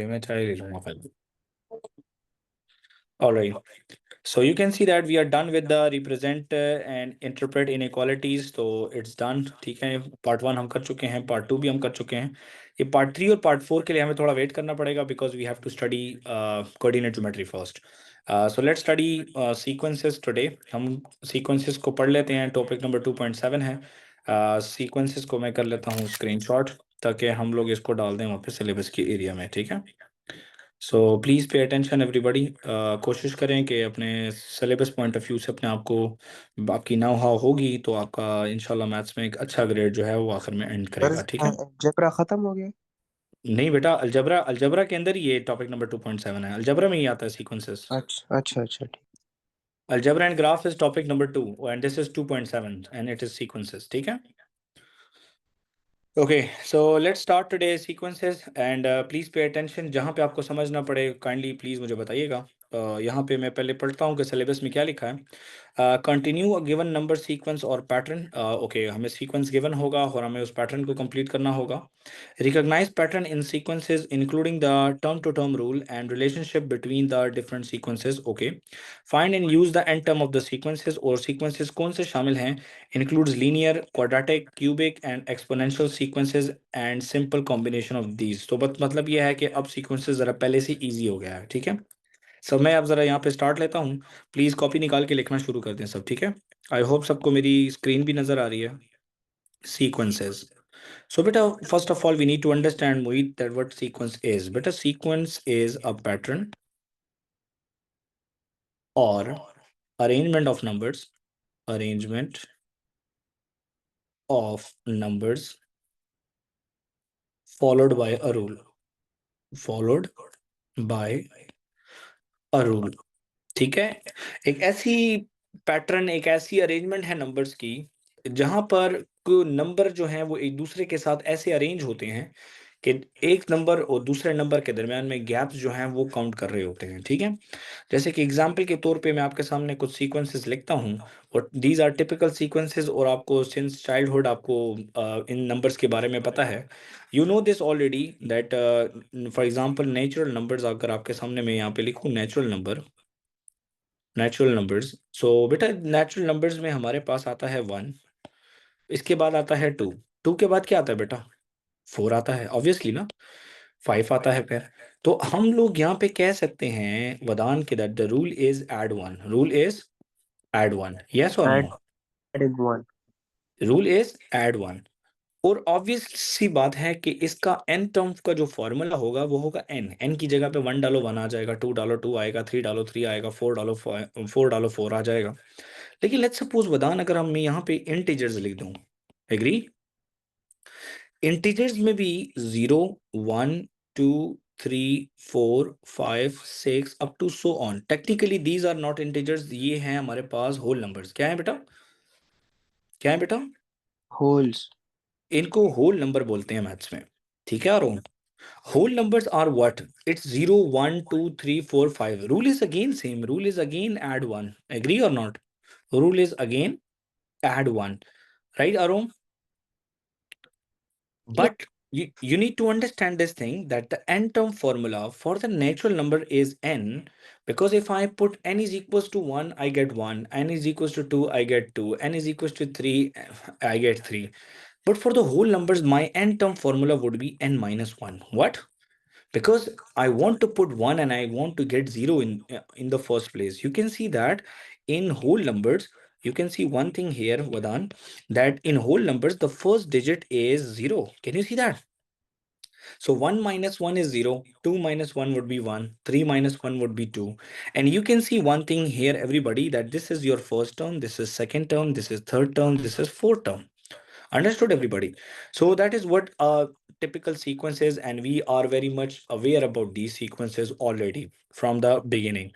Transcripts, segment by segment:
मैं चाय ले लूंगा पहले। Alright. So you can see that we are done with the represent and interpret inequalities. तो it's done. ठीक है, पार्ट 1 हम कर चुके हैं, पार्ट 2 भी हम कर चुके हैं। ये पार्ट 3 और पार्ट 4 के लिए हमें थोड़ा वेट करना पड़ेगा because we have to study coordinate geometry first. So let's study sequences today. हम सीक्वेंसेस को पढ़ लेते हैं। टॉपिक नंबर 2.7 है। सीक्वेंसेस को मैं कर लेता हूँ स्क्रीनशॉट ताकि हम लोग इसको डाल दें वहाँ पे सिलेबस के एरिया में। ठीक है, सो प्लीज़ पे अटेंशन एवरीबॉडी। कोशिश करें कि अपने सिलेबस पॉइंट ऑफ व्यू से अपने आप को, आपकी नाव हाव होगी तो आपका इंशाल्लाह मैथ्स में एक अच्छा ग्रेड जो है वो आखिर में एंड सर करेगा। ठीक है, जबरा खत्म हो गया। नहीं बेटा, अलजबरा अलजबरा के अंदर ही ये टॉपिक नंबर 2.7 है। अलजबरा में ही आता है सीक्वेंसेस। अच्छा अच्छा अच्छा ठीक। Algebra and graph is topic number 2 and this is 2.7 and it is sequences. ठीक है, okay. So let's start today sequences and please pay attention. जहाँ पे आपको समझना पड़े काइंडली प्लीज़ मुझे बताइएगा। यहाँ पे मैं पहले पढ़ता हूँ कि सिलेबस में क्या लिखा है। Continue a given number sequence और पैटर्न। ओके, हमें सीक्वेंस गिवन होगा और हमें उस पैटर्न को कंप्लीट करना होगा। Recognise pattern in sequences including the term to term rule and relationship between the different sequences. Okay, find and use the nth term of the sequences. और sequences कौन से शामिल हैं? includes linear, quadratic, cubic and exponential sequences and simple combination of these। तो मतलब ये है कि अब सीक्वेंसेस ज़रा पहले से इजी हो गया है। ठीक है, सब मैं अब ज़रा यहाँ पे स्टार्ट लेता हूँ। प्लीज़ कॉपी निकाल के लिखना शुरू कर दें सब। ठीक है, आई होप सबको मेरी स्क्रीन भी नज़र आ रही है। Sequences. So beta, first of all, we need to understand, Mohit, that what sequence is. Beta, sequence is a pattern or arrangement of numbers, arrangement of numbers followed by a rule, followed by a rule। ठीक है, एक ऐसी pattern, एक ऐसी arrangement है numbers की जहां पर नंबर जो हैं वो एक दूसरे के साथ ऐसे अरेंज होते हैं कि एक नंबर और दूसरे नंबर के दरमियान में गैप्स जो हैं वो काउंट कर रहे होते हैं। ठीक है, जैसे कि एग्जांपल के तौर पे मैं आपके सामने कुछ सीक्वेंसेस लिखता हूँ और दीज आर टिपिकल सीक्वेंसेस। और आपको सिंस चाइल्डहुड आपको इन नंबर्स के बारे में पता है। You know this already that for example natural numbers, अगर आपके सामने मैं यहाँ पे लिखूँ नेचुरल नंबर, नेचुरल नंबर्स। सो बेटा नेचुरल नंबर्स में हमारे पास आता है 1, इसके बाद आता है 2, 2 के बाद क्या आता है बेटा? 4 आता है ऑब्वियसली ना, 5 आता है फिर। तो हम लोग यहाँ पे कह सकते हैं वदान के that the rule is add 1, rule is add 1, yes और no? Add in one. Rule is add 1। और ऑब्वियस सी बात है कि इसका एन टर्म का जो फॉर्मूला होगा वो होगा एन। एन की जगह पे 1 डालो 1 आ जाएगा, 2 डालो 2 आएगा, 3 डालो 3 आएगा, 4 डालो 4 डालो 4 आ जाएगा। लेकिन लेट्स सपोज वदान अगर हम यहाँ पे इंटीजर्स लिख दूं, एग्री? इंटीजर्स में भी 0 1 2 3 4 5 6 up to so on. Technically these are not integers, ये हैं हमारे पास होल नंबर्स। क्या है बेटा? क्या है बेटा? होल्स। इनको होल नंबर बोलते हैं मैथ्स में। ठीक है, और whole numbers are what? It's 0 1 2 3 4 5। Rule is again same, rule is again add 1, agree or not? Rule is again add 1, right Arom? Yeah. But you need to understand this thing that the n term formula for the natural number is n, because if I put n is equals to 1 I get 1, n is equals to 2 I get 2, n is equals to 3 I get 3. But for the whole numbers my n term formula would be n minus 1. What? Because I want to put 1 and I want to get 0 in the first place. You can see that in whole numbers, you can see one thing here, Vadan, that in whole numbers, the first digit is 0. Can you see that? So 1 minus 1 is 0, 2 minus 1 would be 1, 3 minus 1 would be 2. And you can see one thing here, everybody, that this is your first term, this is second term, this is third term, this is fourth term. Understood, everybody? So that is what typical sequence is, and we are very much aware about these sequences already from the beginning.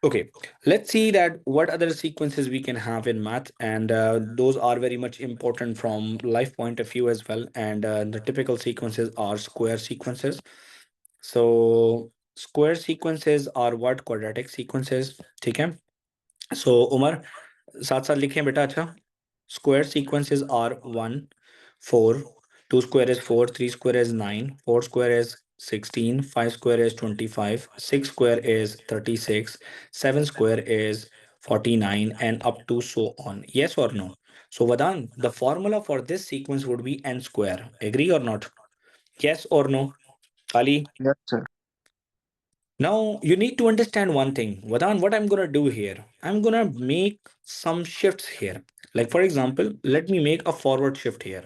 Okay, let's see that what other sequences we can have in math, and those are very much important from life point of view as well. And the typical sequences are square sequences. So square sequences are what? Quadratic sequences. ठीक है? So Umar साथ साथ लिखें बेटा। अच्छा, square sequences are 1 4, 2 square is 4, 3 square is 9, 4 square is 16, 5 square is 25, 6 square is 36, 7 square is 49, and up to so on. Yes or no? So Vadan, the formula for this sequence would be n square. Agree or not? Yes or no? Ali? Yes, sir. Now you need to understand one thing. Vadan, what I'm gonna do here, I'm gonna make some shifts here. Like for example, let me make a forward shift here.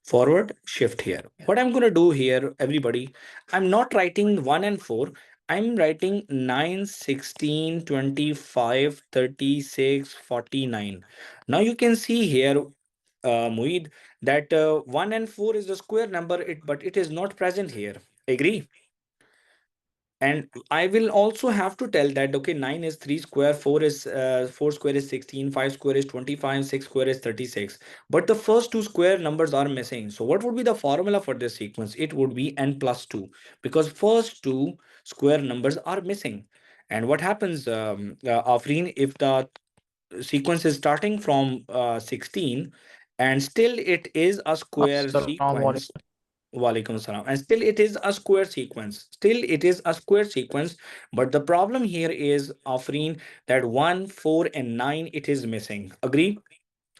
Forward shift here. What I'm gonna do here, everybody, I'm not writing 1 and 4. I'm writing 9, 16, 25, 36, 49. Now you can see here, Muid, that 1 and 4 is the square number, but it is not present here. Agree? And I will also have to tell that, okay, 9 is 3 square, 4 is 4 square is 16, 5 square is 25, 6 square is 36. But the first two square numbers are missing. So what would be the formula for this sequence? It would be n plus 2, because first two square numbers are missing. And what happens, Afreen, if the sequence is starting from 16 and still it is a square sequence. Assalamualaikum. Walaikum salam. And still it is a square sequence. Still it is a square sequence. But the problem here is, Afreen, that 1, 4, and 9, it is missing. Agree?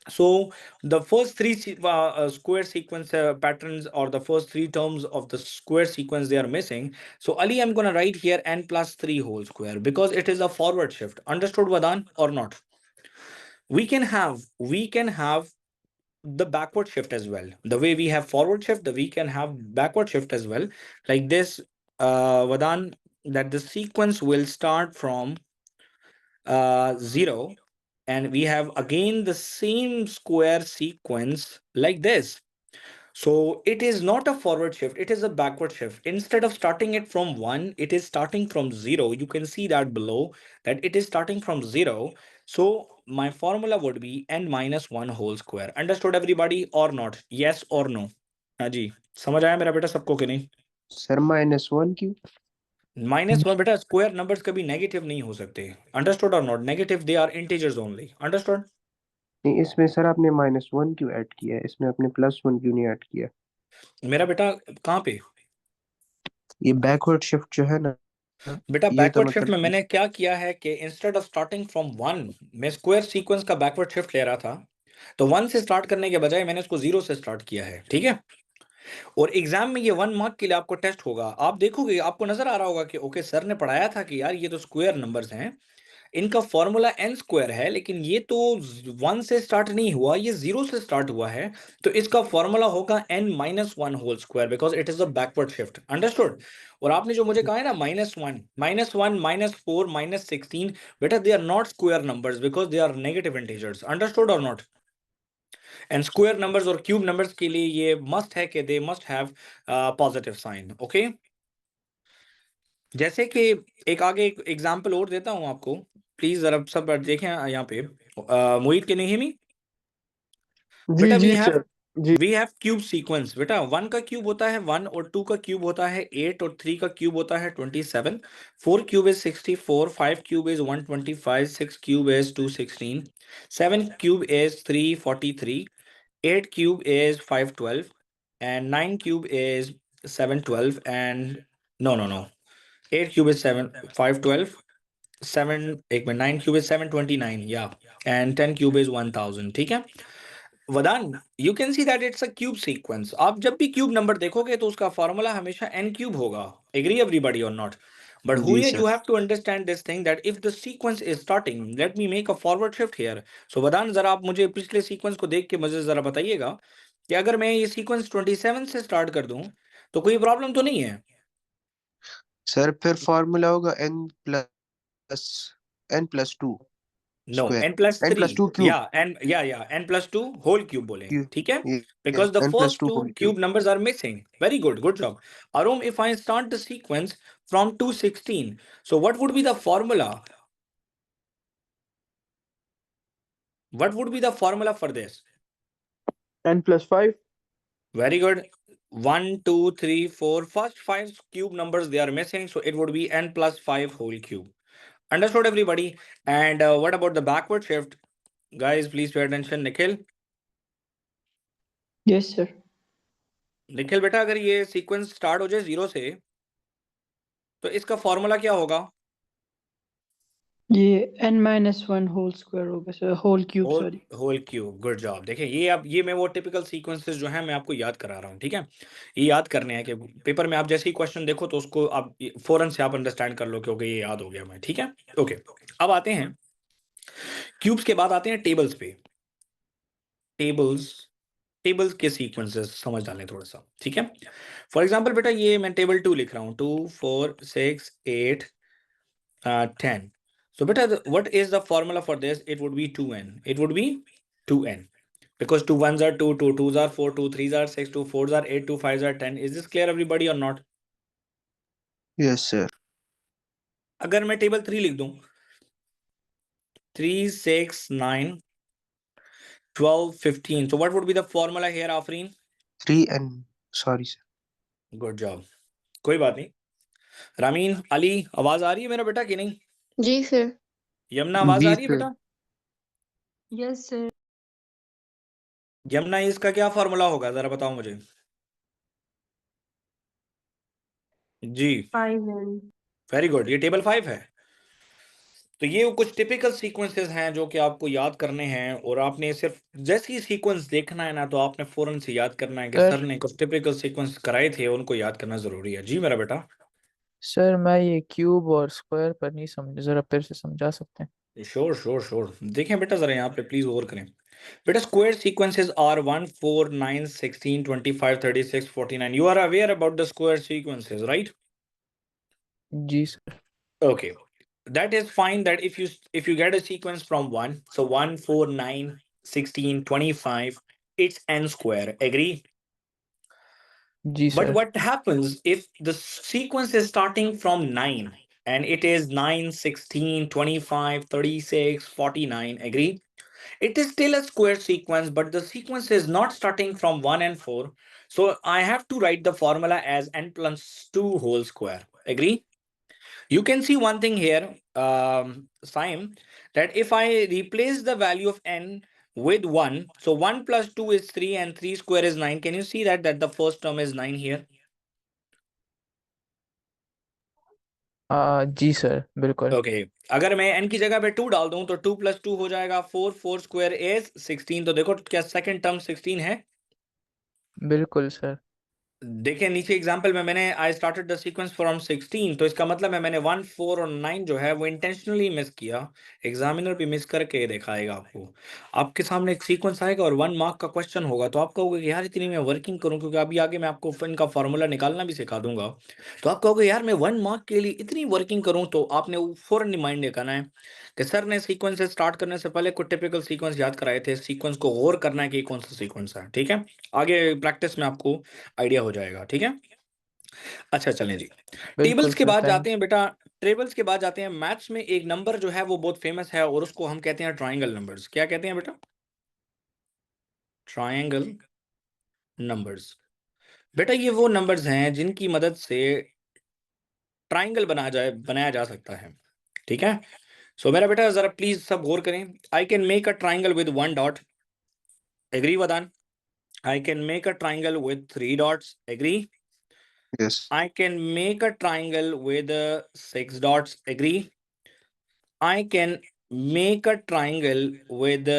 So the first three square sequence patterns, or the first three terms of the square sequence, they are missing. So Ali, I'm going to write here n plus 3 whole square because it is a forward shift. Understood, Vadan, or not? We can have the backward shift as well. The way we have forward shift, the we can have backward shift as well. Like this, Vadan, that the sequence will start from 0, and we have again the same square sequence like this. So it is not a forward shift, it is a backward shift. Instead of starting it from 1, it is starting from 0. You can see that below, that it is starting from 0. So my formula would be n minus 1 whole square. Understood, everybody, or not? Yes or no? हाँ जी, समझ आया मेरा बेटा सबको कि नहीं? Sir -1 क्यों? -1 बेटा, स्क्वायर नंबर्स कभी नेगेटिव नहीं हो सकते. Understood or not? Negative, they are integers only. Understood? नहीं, इसमें सर आपने -1 क्यों ऐड किया है? इसमें आपने +1 क्यों नहीं ऐड किया? मेरा बेटा कहाँ पे? ये बैकवर्ड शिफ्ट जो है ना, बेटा ये तो बैकवर्ड शिफ्ट में मतलब मैंने क्या किया है कि इंस्टेड ऑफ स्टार्टिंग फ्रॉम 1, मैं स्क्वायर सीक्वेंस का बैकवर्ड शिफ्ट ले रहा था. तो 1 से स्टार्ट करने के बजाय मैंने उसको 0 से स्टार्ट किया है. ठीक है? और एग्जाम में ये 1 मार्क के लिए आपको टेस्ट होगा. आप देखोगे, आपको नजर आ रहा होगा कि ओके, सर ने पढ़ाया था कि यार ये तो स्क्वायर नंबर्स हैं, इनका फॉर्मूला एन स्क्वायर है, लेकिन ये तो 1 से स्टार्ट नहीं हुआ, ये 0 से स्टार्ट हुआ है. तो इसका फॉर्मूला होगा n minus 1 whole square, because it is a backward shift. Understood? और आपने जो मुझे कहा है ना, -1, -1, -4, -16, बेटा they are not square numbers because they are negative integers. Understood or not? And square numbers और क्यूब नंबर्स के लिए ये मस्ट है कि they must have positive sign. Okay, जैसे कि एक आगे एक एग्जांपल और देता हूं आपको. प्लीज जरा सब देखें यहाँ पे. मोहित, के नहीं मी बेटा, जी जी सर जी वी हैव क्यूब सीक्वेंस. बेटा 1 का क्यूब होता है 1, और 2 का क्यूब होता है 8, और 3 का क्यूब होता है 27, 4 cube is 64, 5 cube is 125, 6 cube is 216, 7 cube is 343, 8 cube is 512, and 9 cube is 712, and no, 8 cube is 512, 7 एक minute, 9 cube is 729, yeah, and 10 cube is 1000. ठीक है? वदान, you can see that it's a cube sequence. आप जब भी cube number देखोगे तो उसका formula हमेशा n क्यूब होगा. Agree everybody or not? But जी Huria, सर. you have to understand this thing that if the sequence is starting, let me make a forward shift here. So वदान, जरा आप मुझे पिछले सीक्वेंस को देख के मुझे जरा बताइएगा कि अगर मैं ये सीक्वेंस 27 से स्टार्ट कर दूं तो कोई प्रॉब्लम तो नहीं है? सर फिर फॉर्मूला होगा plus n+2 no, square, n+3. n+2 या क्यूब, n+2 होल क्यूब बोले. क्यूब, ठीक है? ये Because the first n+2 two whole cube. cube numbers are missing. Very good, good job. Arum, if I start the sequence from 216, so what would be the formula? What would be the formula for this? n+5. Very good. 1, 2, 3, 4. First 5 cube numbers, they are missing, so it would be n plus 5 whole cube. Understood, everybody? And what about the backward shift? Guys, please pay attention. Nikhil, yes sir. Nikhil बेटा, अगर ये sequence start हो जाए 0 से, तो इसका formula क्या होगा? ये n-1 होल स्क्वायर होगा sir, whole cube whole sorry. Whole cube, good job. देखिए ये अब ये मैं वो टिपिकल सीक्वेंसेस जो है मैं आपको याद करा रहा हूँ, ठीक है। ये याद करने हैं कि पेपर में आप जैसे ही क्वेश्चन देखो तो उसको आप फौरन से आप अंडरस्टैंड कर लो कि ओके ये याद हो गया मैं, ठीक है। ओके, अब आते हैं क्यूब्स के बाद आते हैं टेबल्स पे। टेबल्स टेबल्स के सीक्वेंसेस समझ डालें थोड़ा सा, ठीक है। फॉर एग्जांपल बेटा ये मैं टेबल 2 लिख रहा हूँ, 2 4 6 8 10। So beta, what is the formula for this? It would be 2n. It would be 2n. Because 2 ones are 2, 2 twos are 4, 2 threes are 6, 2 fours are 8, 2 fives are 10. Is this clear everybody or not? Yes sir. अगर मैं table 3 लिख दूं, 3 6 9 12 15. So what would be the formula here, Afreen? 3n, sorry sir. Good job. कोई बात नहीं। रामीन, अली, आवाज आ रही है मेरा बेटा कि नहीं? जी सर। यमुना, आवाज आ जी रही है सर। बेटा? Yes sir. यमुना, इसका क्या फॉर्मूला होगा जरा बताओ मुझे। जी, 5n। वेरी गुड, ये टेबल 5 है। तो ये कुछ टिपिकल सीक्वेंसेस हैं जो कि आपको याद करने हैं, और आपने सिर्फ जैसे ही सीक्वेंस देखना है ना तो आपने फौरन से याद करना है कि सर सर ने कुछ टिपिकल सीक्वेंस कराए थे, उनको याद करना जरूरी है। जी मेरा बेटा। सर मैं ये क्यूब और स्क्वायर पर नहीं समझ, जरा फिर से समझा सकते हैं? श्योर श्योर श्योर, देखें बेटा जरा यहाँ पे प्लीज गौर करें। बेटा square sequences are 1 4 9 16 25 36 49। You are aware about the square sequences, right? जी sir. Okay, that is fine. That if you get a sequence from 1, so 1 4 9 16 25, it's n square, agree? जी But सर। what happens if the sequence is starting from 9 and it is 9 16 25 36 49, agree? It is still a square sequence, but the sequence is not starting from 1 and 4, so I have to write the formula as n plus 2 whole square, agree? You can see one thing here, Saim, that if I replace the value of n with 1, so 1 plus 2 is 3 and 3 square is 9. Can you see that the first term is 9 here? जी sir, बिल्कुल। Okay. अगर मैं n की जगह पे 2 डाल दूं तो 2 plus 2 हो जाएगा 4, 4 square is 16। तो देखो क्या सेकंड टर्म 16 है? बिल्कुल सर। देखिए नीचे एग्जांपल में मैंने I started the sequence from 16, तो इसका मतलब है मैंने 1 4 और 9 जो है वो इंटेंशनली मिस किया। एग्जामिनर भी मिस करके दिखाएगा आपको। आपके सामने एक सीक्वेंस आएगा और 1 मार्क का क्वेश्चन होगा, तो आप कहोगे कि यार इतनी मैं वर्किंग करूं, क्योंकि अभी आगे मैं आपको इनका फार्मूला निकालना भी सिखा दूंगा। तो आप कहोगे यार मैं 1 मार्क के लिए इतनी वर्किंग करूं, तो आपने फौरन रिमाइंड करना है कि सर ने सीक्वेंस से स्टार्ट करने से पहले कुछ टिपिकल सीक्वेंस याद कराए थे, सीक्वेंस को गौर करना है कि कौन सा सीक्वेंस है, ठीक है। आगे प्रैक्टिस में आपको आइडिया हो जाएगा, ठीक है। अच्छा चलें जी, बिल्कुल टेबल्स के सर, बाद जाते थैंक्स। हैं बेटा। टेबल्स के बाद जाते हैं मैथ्स में, एक नंबर जो है वो बहुत फेमस है और उसको हम कहते हैं ट्रायंगल नंबर्स। क्या कहते हैं बेटा? Triangle numbers. बेटा ये वो नंबर्स हैं जिनकी मदद से ट्रायंगल बनाया जा सकता है, ठीक है। सो मेरा बेटा जरा प्लीज सब गौर करें। I can make a triangle with 1 dot, agree वदान? I can make a triangle with 3 dots, agree? Yes. I can make a triangle with 6 dots, agree? I can make a triangle with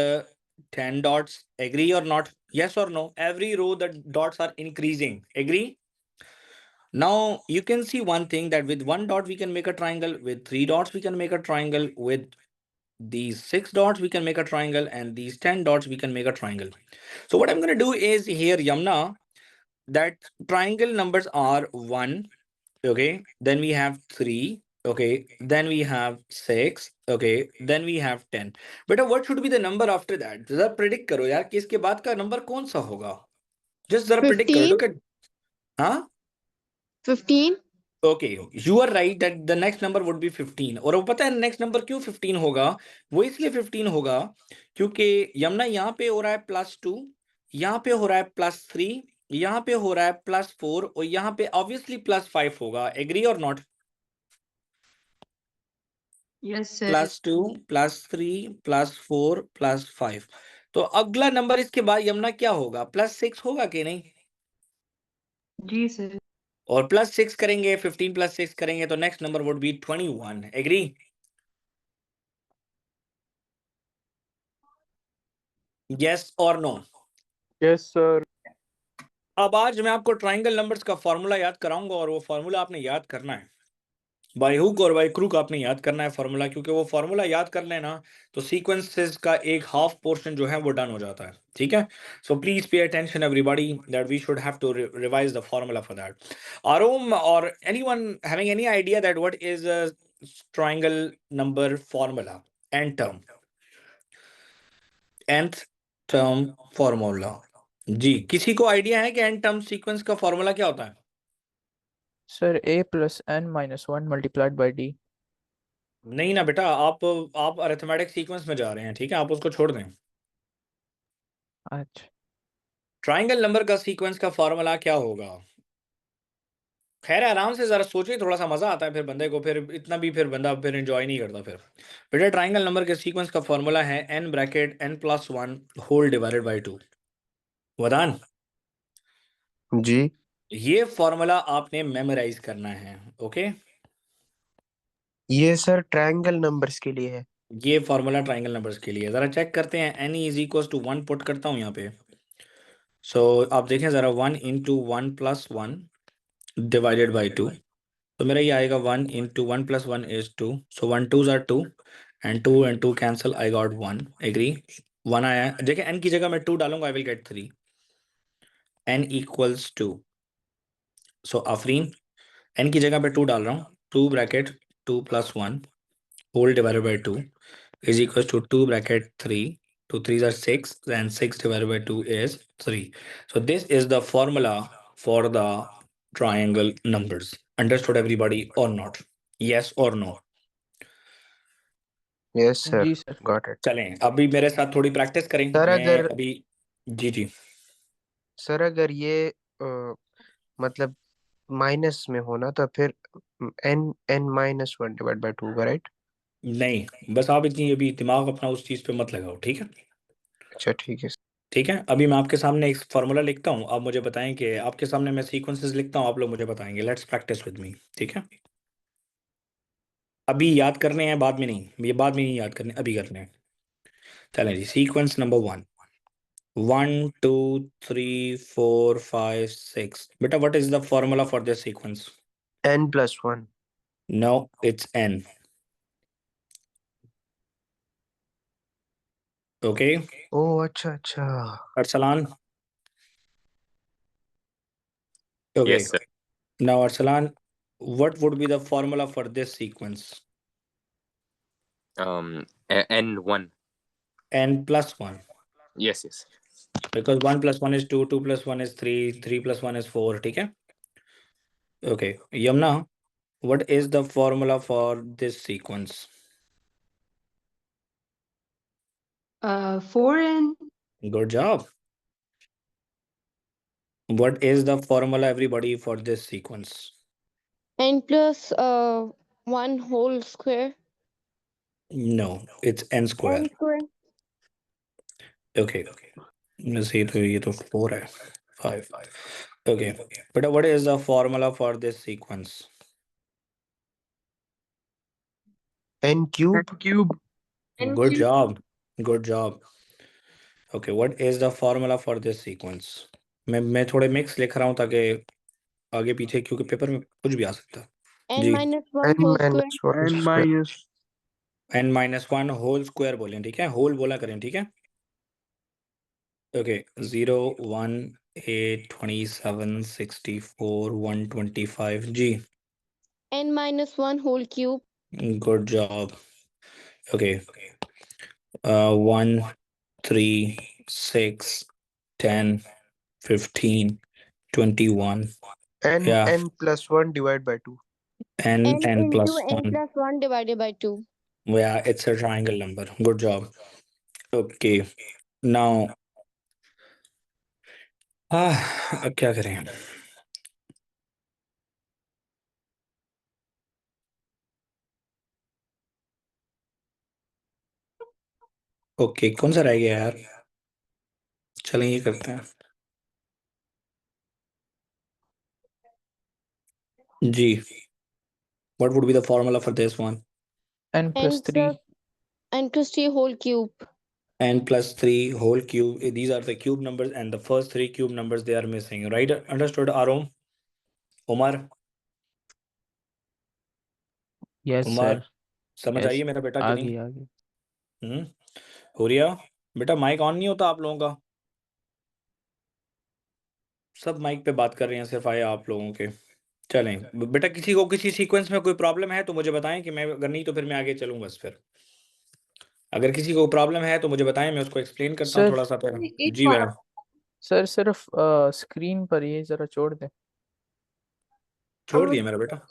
10 dots, agree or not? Yes or no? Every row the dots are increasing, agree? Now you can see one thing, that with 1 dot we can make a triangle, with 3 dots we can make a triangle, with these 6 dots we can make a triangle, and these 10 dots we can make a triangle. So what I'm going to do is here, Yamna, that triangle numbers are 1, okay, then we have 3, okay, then we have 6, okay, then we have 10. Beta, what should be the number after that? जरा predict करो यार कि इसके बाद का number कौन सा होगा। Just जरा predict करो, 15। look at, हाँ, 15। okay, you are right that the next number would be 15। और वो पता है next number क्यों 15 होगा? वो इसलिए 15 होगा क्योंकि यमुना यहाँ पे हो रहा है +2, यहाँ पे हो रहा है +3, यहाँ पे हो रहा है +4, और यहाँ पे ऑब्वियसली +5 होगा, agree or not? Yes sir. +2 +3 +4 +5। तो अगला नंबर इसके बाद यमुना क्या होगा? +6 होगा कि नहीं? जी सर। और +6 करेंगे, 15 +6 करेंगे तो next number would be 21। Agree? Yes और नो? Yes sir. अब आज मैं आपको ट्राइंगल नंबर्स का फॉर्मूला याद कराऊंगा और वो फॉर्मूला आपने याद करना है बाय हुक और बाय क्रूक। आपने याद करना है फॉर्मूला, क्योंकि वो फॉर्मूला याद कर लेना तो सीक्वेंसेस का एक हाफ पोर्शन जो है वो डन हो जाता है। ठीक है? So please pay attention everybody that we should have to revise the formula for that. Arom or anyone having any idea that what is a triangle number formula? And term, nth term formula. जी, किसी को idea है कि n term sequence का formula क्या होता है? Sir a + n - 1 × d। नहीं ना बेटा, आप अरिथमेटिक सीक्वेंस में जा रहे हैं। ठीक है, आप उसको छोड़ दें। अच्छा ट्राइंगल नंबर का सीक्वेंस का फॉर्मूला क्या होगा? खैर आराम से जरा सोचिए, थोड़ा सा मजा आता है फिर बंदे को, फिर इतना भी फिर बंदा फिर एंजॉय नहीं करता फिर। बेटा ट्राइंगल नंबर के सीक्वेंस का फॉर्मूला है n bracket n+1 whole divided by 2। Wadan, जी। ये फॉर्मूला आपने मेमोराइज करना है। ओके? ये सर ट्रायंगल नंबर्स के लिए है। ये फॉर्मूला ट्राइंगल नंबर्स के लिए। जरा चेक करते हैं। n is equal to 1 put करता हूँ यहाँ पे। सो आप देखें जरा, 1 इंटू 1+1 डिवाइडेड बाई 2। तो मेरा ये आएगा 1 into 1+1 is 2। So 1 2s are 2 and 2 cancel, I got 1। Agree? 1 आया है। देखिए n की जगह मैं 2 डालूंगा, I will get 3। n equals 2। So Afreen, n की जगह पे 2 डाल रहा हूँ। 2 bracket 2+1 whole divided by 2 is equals to 2 bracket 3. 2 3s are 6 and 6 divided by 2 is 3. So this is the formula for the triangle numbers. Understood everybody or not? Yes or no? Yes sir, जी sir. Got it. चलें अभी मेरे साथ थोड़ी practice करें। Sir मैं अगर अभी जी जी सर अगर ये मतलब माइनस में होना तो फिर n n-1 divide by 2 right? नहीं, बस आप इतनी अभी दिमाग अपना उस चीज़ पे मत लगाओ। ठीक है? अच्छा ठीक है। ठीक है, अभी मैं आपके सामने एक फॉर्मूला लिखता हूँ, आप मुझे बताएं कि आपके सामने मैं सीक्वेंसेस लिखता हूँ, आप लोग मुझे बताएंगे। Let's practice with me. ठीक है? अभी याद करने हैं, बाद में नहीं। ये बाद में नहीं याद करने, अभी करने हैं। चलें जी, सीक्वेंस नंबर 1। 1 2 3 4 5 6। बेटा what is the formula for this sequence? n+1। No, it's n। Okay? Oh अच्छा अच्छा। Arsalan, okay. Yes, sir. Now Arsalan, what would be the formula for this sequence? N1. n+1, Yes, yes. because 1 + 1 is 2, 2 + 1 is 3, 3 + 1 is 4। ठीक है? Okay Yamuna, what is the formula for this sequence? 4n. Good job. What is the formula, everybody, for this sequence? n plus 1 whole square. No, it's n square. N square. Okay, let's see, तो ये तो 4 है, 5। Okay, but what is the formula for this sequence? n³ cube. N Good cube. job, good job. Okay, what is the formula for this sequence? मैं थोड़े mix लिख रहा हूँ ताकि आगे पीछे, क्योंकि पेपर में कुछ भी आ सकता है। n जी, minus 1 n whole square. minus 1 n square। minus n-1 whole square बोलें। ठीक है? होल बोला करें। ठीक है? ओके, 0 1 8 27 64 125। जी, n minus 1 whole cube. Good job. Okay, 1 3 6 10 15 21। n या n+1 divide by 2। n n n into plus n 1। plus 1 divided by 2. Yeah, it's a triangle number. Good job. Okay, now अब क्या करें? Okay, कौन सा रह गया यार? चलें ये करते हैं। जी, what would be the formula for this one? n plus n 3. plus n plus 3 whole cube. N plus 3 whole cube. These are the cube numbers and the first three cube numbers they are missing. Right? Understood, Arom? Umar? Yes Umar? sir. समझ Yes. आइए मेरा बेटा कि आ नहीं? गई आ गई. हुरिया बेटा mic on नहीं होता आप लोगों का? सब माइक पे बात कर रहे हैं, सिर्फ आए आप लोगों के. चलें बेटा, किसी को किसी सीक्वेंस में कोई प्रॉब्लम है तो मुझे बताएं कि मैं, अगर नहीं तो फिर मैं आगे चलूँ बस. फिर अगर किसी को प्रॉब्लम है तो मुझे बताएं, मैं उसको एक्सप्लेन करता हूँ सर थोड़ा सा. फिर जी मैडम. सर सिर्फ स्क्रीन पर ये जरा छोड़ दे. छोड़ दिया मेरा बेटा.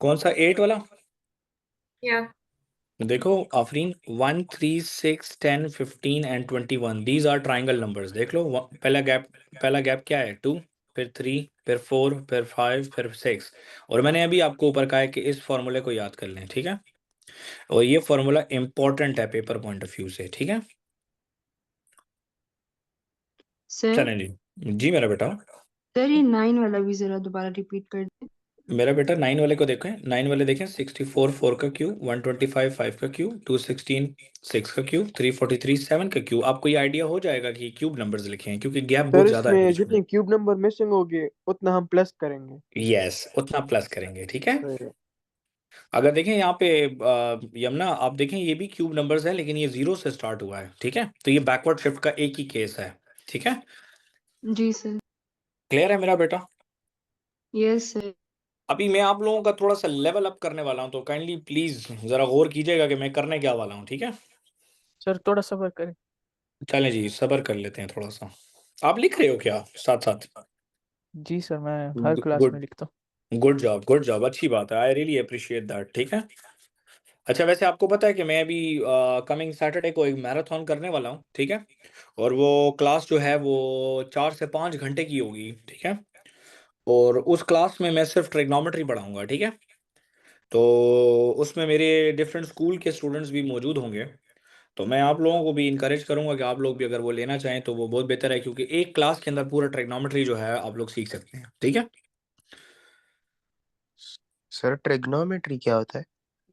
कौन सा 8 वाला? देखो Afreen, 1 3 6 10 15 and 21 these are triangle numbers. देख लो, पहला गैप क्या है? 2, फिर 3, फिर 4, फिर 5, फिर 6. और मैंने अभी आपको ऊपर कहा है कि इस फॉर्मूले को याद कर लें, ठीक है? और ये फॉर्मूला इंपॉर्टेंट है पेपर पॉइंट ऑफ व्यू से, ठीक है? सर चलें जी. जी मेरा बेटा. सर ये 9 वाला भी जरा दोबारा रिपीट कर दे. मेरा बेटा 9 वाले को देखें. 9 वाले देखें. 64 4 का क्यूब, 125 5 का क्यूब, 216 6 का क्यूब, 343 7 का क्यूब. आपको ये आइडिया हो जाएगा कि क्यूब नंबर्स लिखे हैं क्योंकि गैप सर बहुत ज्यादा है इसमें बीच में. जितने क्यूब नंबर मिसिंग होंगे उतना हम प्लस करेंगे. यस, उतना प्लस करेंगे, ठीक है? सही है. अगर देखें यहाँ पे यमुना, आप देखें ये भी क्यूब नंबर्स है लेकिन ये 0 से स्टार्ट हुआ है, ठीक है? तो ये बैकवर्ड शिफ्ट का एक ही केस है, ठीक है? जी सर. क्लियर है मेरा बेटा? Yes sir. अभी मैं आप लोगों का थोड़ा सा लेवल अप करने वाला हूँ, तो काइंडली प्लीज जरा गौर कीजिएगा कि मैं करने क्या वाला हूँ, ठीक है? सर थोड़ा सब्र करें. चलें जी, सब्र कर लेते हैं थोड़ा सा. आप लिख रहे हो क्या साथ साथ? जी सर मैं हर क्लास गुड, में लिखता हूँ. Good job, good job. अच्छी बात है. आई रियली अप्रिशिएट दैट, ठीक है? अच्छा, वैसे आपको पता है कि मैं अभी कमिंग सैटरडे को एक मैराथन करने वाला हूँ, ठीक है? और वो क्लास जो है वो 4 से 5 घंटे की होगी, ठीक है? और उस क्लास में मैं सिर्फ ट्रिग्नोमेट्री पढ़ाऊंगा, ठीक है? तो उसमें मेरे डिफरेंट स्कूल के स्टूडेंट्स भी मौजूद होंगे. तो मैं आप लोगों को भी इनकरेज करूंगा कि आप लोग भी अगर वो लेना चाहें तो वो बहुत बेहतर है, क्योंकि एक क्लास के अंदर पूरा ट्रिग्नोमेट्री जो है आप लोग सीख सकते हैं, ठीक है? सर ट्रिग्नोमेट्री क्या होता है?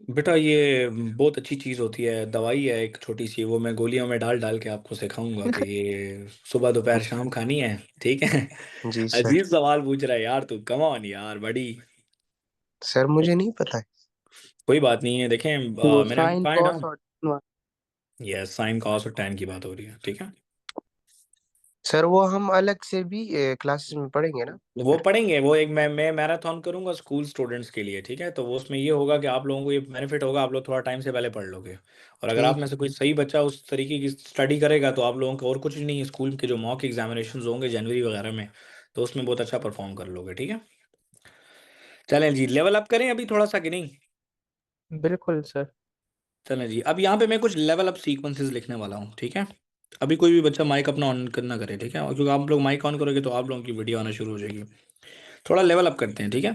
बेटा ये बहुत अच्छी चीज़ होती है, दवाई है एक छोटी सी, वो मैं गोलियों में डाल डाल के आपको सिखाऊंगा कि ये सुबह दोपहर शाम खानी है, ठीक है? जी सर. अजीब सवाल पूछ रहा है यार तू, कम ऑन यार बड़ी. सर मुझे नहीं पता है. कोई बात नहीं है, देखें वो मैंने आपको साइन कहा है कॉस ना. और यस, साइन कॉस और टैन की बात हो रही है, ठीक है? सर वो हम अलग से भी क्लासेस में पढ़ेंगे ना? वो पढ़ेंगे, वो एक मैं मैराथन करूंगा स्कूल स्टूडेंट्स के लिए, ठीक है? तो वो उसमें ये होगा कि आप लोगों को ये बेनिफिट होगा, आप लोग थोड़ा टाइम से पहले पढ़ लोगे. और अगर आप ठीक में है. से कोई सही बच्चा उस तरीके की स्टडी करेगा तो आप लोगों को और कुछ नहीं है, स्कूल के जो मॉक एग्जामिनेशन होंगे जनवरी वगैरह में, तो उसमें बहुत अच्छा परफॉर्म कर लोगे, ठीक है? चलें जी, लेवल अप करें अभी थोड़ा सा कि नहीं? बिल्कुल सर. चलें जी, अब यहाँ पे मैं कुछ लेवल अप सीक्वेंसेस लिखने वाला हूँ, ठीक है? अभी कोई भी बच्चा माइक अपना ऑन करना करे, ठीक है? और क्योंकि आप लोग माइक ऑन करोगे तो आप लोगों की वीडियो आना शुरू हो जाएगी. थोड़ा लेवल अप करते हैं, ठीक है?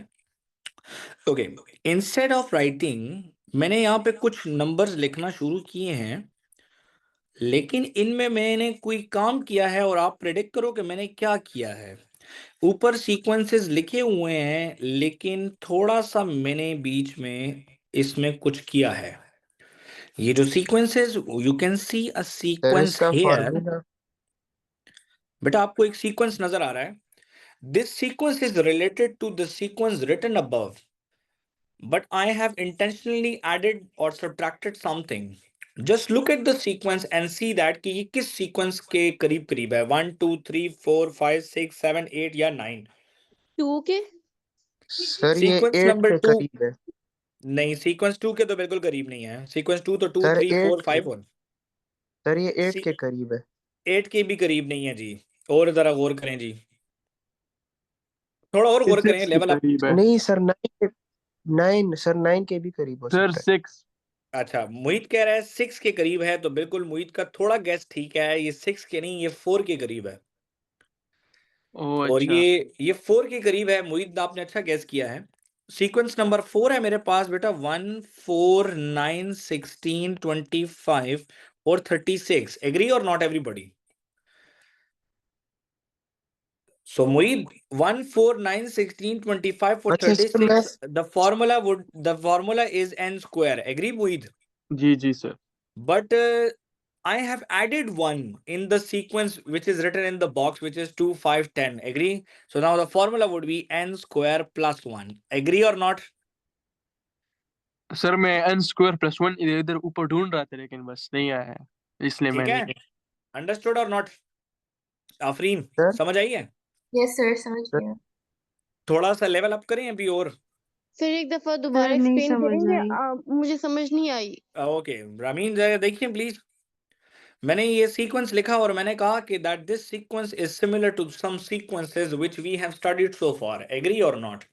ओके, इंस्टेड ऑफ राइटिंग, मैंने यहाँ पे कुछ नंबर्स लिखना शुरू किए हैं, लेकिन इनमें मैंने कोई काम किया है और आप प्रेडिक्ट करो कि मैंने क्या किया है. ऊपर सीक्वेंसेस लिखे हुए हैं लेकिन थोड़ा सा मैंने बीच में इसमें कुछ किया है. ये जो sequences, you can see a sir sequence इसका हेयर. फॉर्मूला. बेटा आपको एक सीक्वेंस नजर आ रहा है. This sequence is related to the sequence written above, but I have intentionally added or subtracted something. Just look at the sequence and see that कि ये किस sequence के करीब करीब है. 1 2 3 4 5 6 7 8 या 9. 2 के. सर ये Sequence 8 number के 2. करीब है. नहीं, sequence 2 के तो बिल्कुल करीब नहीं है. Sequence 2 तो 2 सर 3 4 8 के. 5 1. सर ये 8 सी के करीब है. 8 के भी करीब नहीं है जी. और जरा गौर करें जी, थोड़ा और ये गौर करें, 6 के लेवल अप. करीब है. नहीं सर 9 के. 9 सर 9 के भी करीब हो सर सकता है. 6. अच्छा, मोहित कह रहा है 6 के करीब है, तो बिल्कुल मोहित का थोड़ा गैस ठीक है. ये 6 के नहीं, ये 4 के करीब है. ओह और अच्छा. ये 4 के करीब है. मोहित आपने अच्छा गैस किया है. सीक्वेंस नंबर 4 है मेरे पास बेटा. 1 4 9 16 25 और 36. Agree or not everybody? So Mueed, 1, 4, 9, 16, 25 for अच्छा sir, 36. The formula is n square. Agree, Mueed? जी sir. But I have added 1 in the sequence which is written in the box, which is 2, 5, 10. Agree? So now the formula would be n square plus 1. Agree or not? Sir मैं n square plus 1 इधर इधर ऊपर ढूंढ रहा था लेकिन बस नहीं आया है, इसलिए ठीक मैंने है? Understood or not? Afreen, sir समझ आई है? यस सर, समझ सर गया। थोड़ा सा लेवल अप करें अभी और? सर एक दफा दोबारा सर नहीं एक्सप्लेन समझ करेंगे, आई। मुझे समझ नहीं आई। ओके रामीन, जरा देखिए प्लीज। मैंने ये सीक्वेंस लिखा और मैंने कहा कि that this sequence is similar to some sequences which we have studied so far. Agree or not?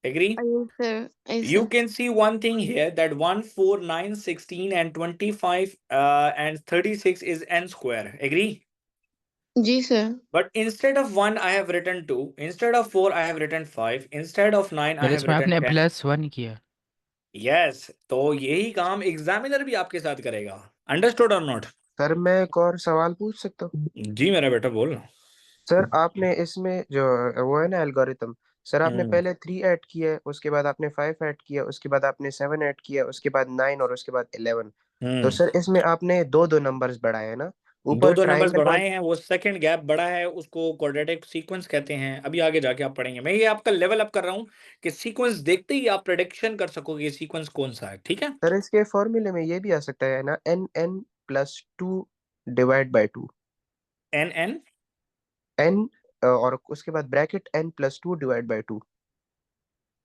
Agree? I sir, I You sir. can see one thing here that 1, 4, 9, 16 and 25 and 36 is n square. Agree? जी sir. But instead of 1 I have written 2, instead of 4 I have written 5, instead of 9 I फिर have इसमें written आपने 10. +1 किया। Yes, तो यही काम examiner भी आपके साथ करेगा। Understood or not? सर मैं एक और सवाल पूछ सकता हूँ? जी मेरा बेटा बोल। सर आपने इसमें जो वो है ना एल्गोरिथम, सर आपने पहले 3 ऐड किया है, उसके बाद आपने 5 ऐड किया, उसके बाद आपने 7 ऐड किया, उसके बाद 9 और उसके बाद 11। तो सर इसमें आपने दो दो नंबर्स बढ़ाए हैं ना, दो ऊपर दो नंबर्स ट्रायंगल बढ़ाए हैं, वो सेकंड गैप बढ़ा है, उसको क्वाड्रेटिक सीक्वेंस कहते हैं। अभी आगे जाके आप पढ़ेंगे। मैं ये आपका लेवल अप कर रहा हूँ कि सीक्वेंस देखते ही आप प्रेडिक्शन कर सकोगे सीक्वेंस कौन सा है। ठीक है? सर इसके फॉर्मूले में ये भी आ सकता है ना, n+2 divide by 2। N n n और उसके बाद ब्रैकेट n+2 डिवाइड बाय 2।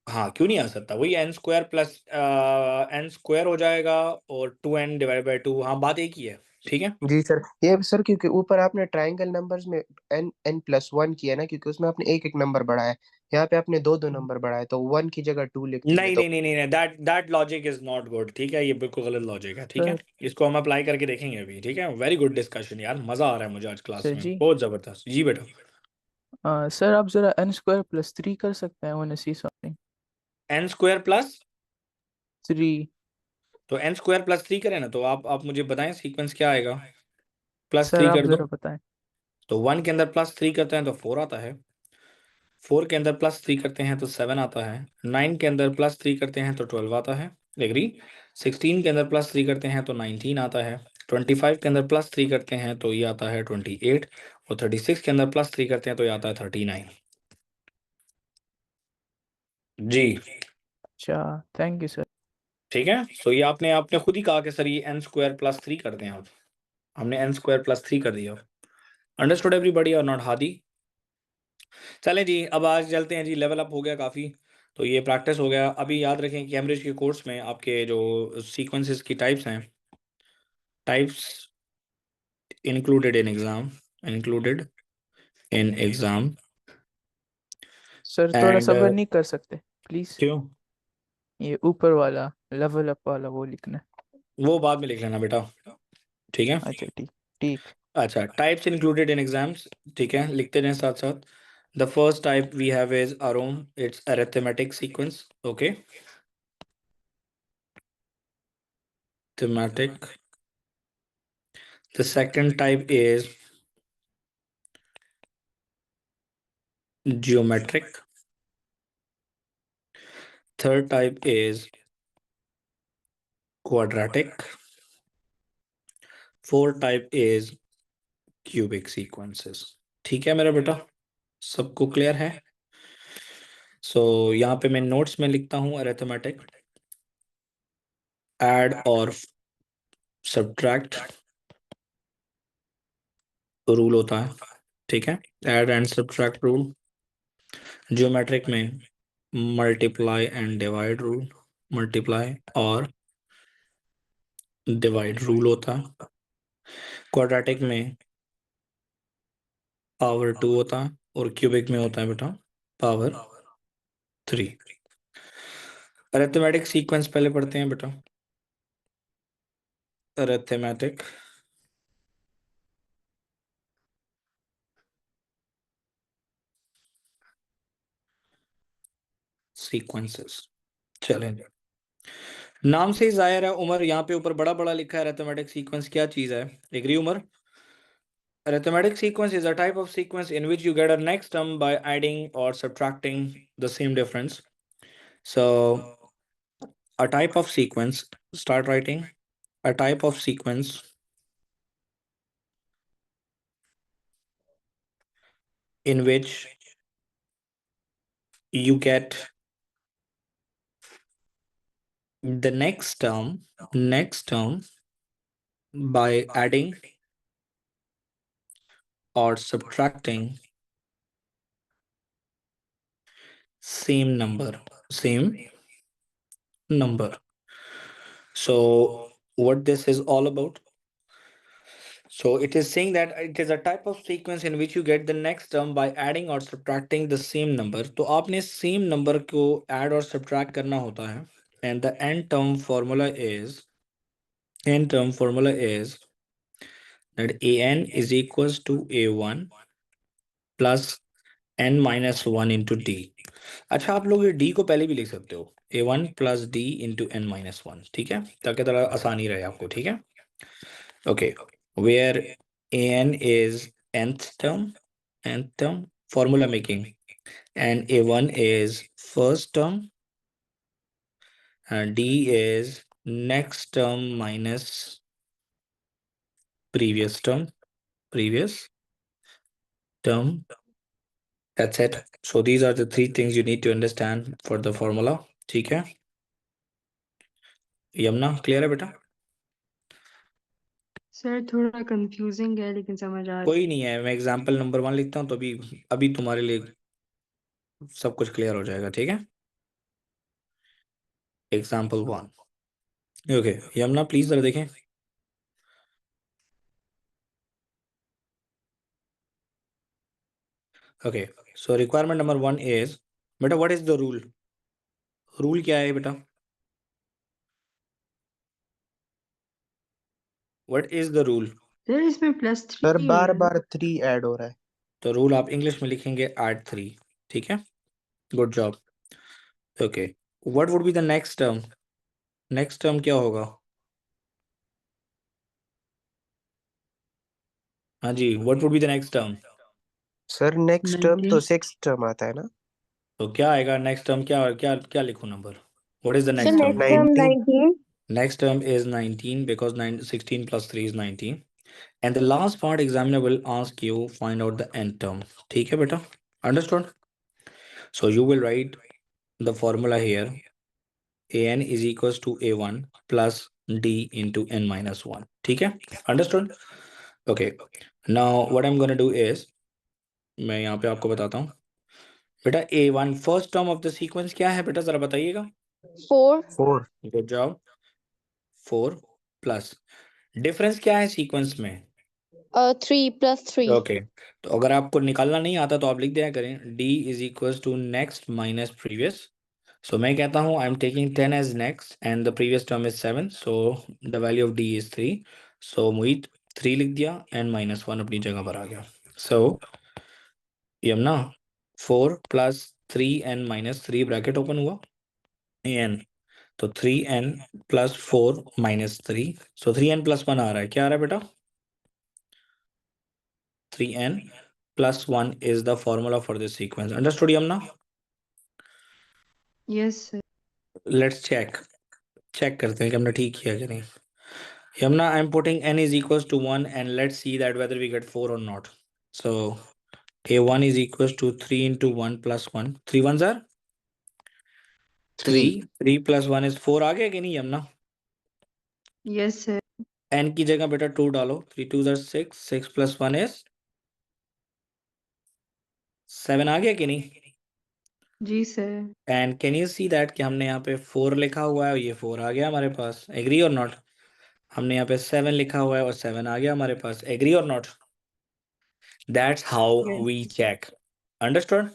हाँ, क्यों नहीं आ सकता? वही n square plus n square हो जाएगा और 2n डिवाइड बाई 2। हाँ, बात एक ही है। ठीक है? जी सर, ये सर क्योंकि ऊपर आपने ट्रायंगल नंबर्स में n+1 किया ना, क्योंकि उसमें आपने एक एक नंबर बढ़ाया, यहाँ पे आपने दो दो नंबर बढ़ाए, तो 1 की जगह 2 लिख दिए नहीं तो। नहीं नहीं नहीं, that logic is not good. ठीक है? ये बिल्कुल गलत लॉजिक है। ठीक है? सर इसको हम अप्लाई करके देखेंगे अभी। ठीक है? वेरी गुड डिस्कशन यार, मजा आ रहा है मुझे आज क्लास सर में, जी, बहुत जबरदस्त। जी बेटा। सर आप जरा n² + 3 कर सकते हैं? One C something n square plus 3। तो एन स्क्वायर प्लस 3 करें ना, तो आप मुझे बताएं सीक्वेंस क्या आएगा। प्लस सर 3 आप कर दो जरा बताएं। तो 1 के अंदर प्लस 3 करते हैं तो 4 आता है। 4 के अंदर प्लस 3 करते हैं तो 7 आता है। 9 के अंदर प्लस 3 करते हैं तो 12 आता है। एग्री? 16 के अंदर प्लस 3 करते हैं तो 19 आता है। 25 के अंदर प्लस 3 करते हैं तो ये आता है 28। और 36 के अंदर प्लस 3 करते हैं तो ये आता है 39। जी अच्छा, थैंक यू सर। ठीक है। सो ये आपने आपने खुद ही कहा कि सर ये एन स्क्वायर प्लस 3 कर दें आप। हमने एन स्क्वायर प्लस 3 कर दिया। अंडरस्टूड एवरीबॉडी और नॉट? हादी, चलें जी, अब आज चलते हैं जी। लेवल अप हो गया काफ़ी, तो ये प्रैक्टिस हो गया। अभी याद रखें कि कैम्ब्रिज के कोर्स में आपके जो सीक्वेंसेस की टाइप्स हैं, types included in exam, included in exam. Sir थोड़ा एंड सब्र नहीं कर सकते प्लीज? क्यों? ये ऊपर वाला लेवल अप वाला वो लिखना है। वो बाद में लिख लेना बेटा। ठीक है? अच्छा ठीक ठीक। अच्छा, टाइप्स इंक्लूडेड इन एग्जाम्स। ठीक है, लिखते रहें साथ साथ। The first type we have is Arom, it's arithmetic sequence. Okay, thematic. The second type is geometric. Third type is quadratic. Fourth type is cubic sequences. ठीक है मेरा बेटा, सबको क्लियर है? सो यहाँ पे मैं नोट्स में लिखता हूँ अरिथमेटिक, ऐड और सब्ट्रैक्ट रूल होता है। ठीक है? Add and subtract rule. Geometric में multiply and divide rule, multiply और डिवाइड रूल होता है। क्वाड्रेटिक में पावर 2 होता है और क्यूबिक में होता है बेटा पावर 3। अरिथमेटिक सीक्वेंस पहले पढ़ते हैं बेटा। Arithmetic sequences. चलें, नाम से ही जाहिर है उमर, यहाँ पे ऊपर बड़ा बड़ा लिखा है अरिथमेटिक सीक्वेंस, क्या चीज है? Agree Umar? Arithmetic sequence is a type of sequence in which you get a next term by adding or subtracting the same difference. So a type of sequence, start writing, a type of sequence in which you get the next term by adding or subtracting same number. So what this is all about? So it is saying that it is a type of sequence in which you get the next term by adding or subtracting the same number. तो आपने same number को add और subtract करना होता है. And the end term formula is that an is equals to a1 plus n minus 1 into d. अच्छा, आप लोग ये d को पहले भी लिख सकते हो, a1 plus d into n minus 1, ठीक है, ताकि थोड़ा आसानी रहे आपको, ठीक है. Okay, where an is nth term, formula making, and a1 is first term, and d is next term minus previous term. That's it. So these are the three things you need to understand for the formula. ठीक है, Yamuna clear है बेटा? Sir थोड़ा confusing है लेकिन समझ आ रही कोई नहीं है, मैं एग्जाम्पल नंबर 1 लिखता हूँ तो अभी तुम्हारे लिए सब कुछ क्लियर हो जाएगा, ठीक है. एग्जाम्पल 1. ओके यमुना प्लीज जरा देखें. Okay, so requirement number 1 is, बेटा व्हाट इज द रूल क्या है बेटा? What is the rule? Sir इसमें प्लस सर 3 बार है. बार 3 ऐड हो रहा है. तो रूल आप इंग्लिश में लिखेंगे ऐड 3, ठीक है, good job. Okay, what would be the next term क्या होगा? हाँ जी, what would be the next term? Sir next term तो 19 6th टर्म आता है ना. तो क्या आएगा नेक्स्ट टर्म? क्या क्या क्या लिखूं number? What is the sir next term? Next term 19. 19. Next term is 19 because 16 plus 3 is 19. And the last part examiner will ask you find out the nth term. ठीक है बेटा? Understood? So you will write the formula here. an is equals to a1 plus d into n minus 1. ठीक है? Understood? Okay. Now what I'm going to do is, मैं यहाँ पे आपको बताता हूँ. बेटा a1 first term of the sequence क्या है बेटा, जरा बताइएगा. 4. 4. Good job. 4 plus डिफरेंस क्या है सीक्वेंस में? 3 plus 3. ओके, तो अगर आपको निकालना नहीं आता तो आप लिख दिया करें d is equals to next minus previous. So मैं कहता हूँ I am taking 10 as next and the previous term is 7, so the value of d is 3. So Mohit 3 लिख दिया, n माइनस 1 अपनी जगह पर आ गया. So Yamuna 4 plus 3n minus 3 bracket open हुआ n, तो 3n plus 4 minus 3, so 3n plus 1 आ रहा है. क्या आ रहा है बेटा? 3n plus 1 is the formula for this sequence. Understood, Yamna? Yes sir. Let's check करते हैं कि हमने ठीक किया कि नहीं. Yamna, I'm putting n is equals to 1 and let's see that whether we get 4 or not. So a1 is equals to 3 into 1 plus 1. 3 ones are 3. 3 plus 1 is 4. आ गया कि नहीं Yamna? Yes sir. n की जगह बेटा 2 डालो. 3 2s are 6. 6 plus 1 is 7. आ गया कि नहीं? जी sir. And can you see that कि हमने यहाँ पे 4 लिखा हुआ है और ये 4 आ गया हमारे पास. Agree or not? हमने यहाँ पे 7 लिखा हुआ है और 7 आ गया हमारे पास. Agree or not? That's how Yes. We check. Understood?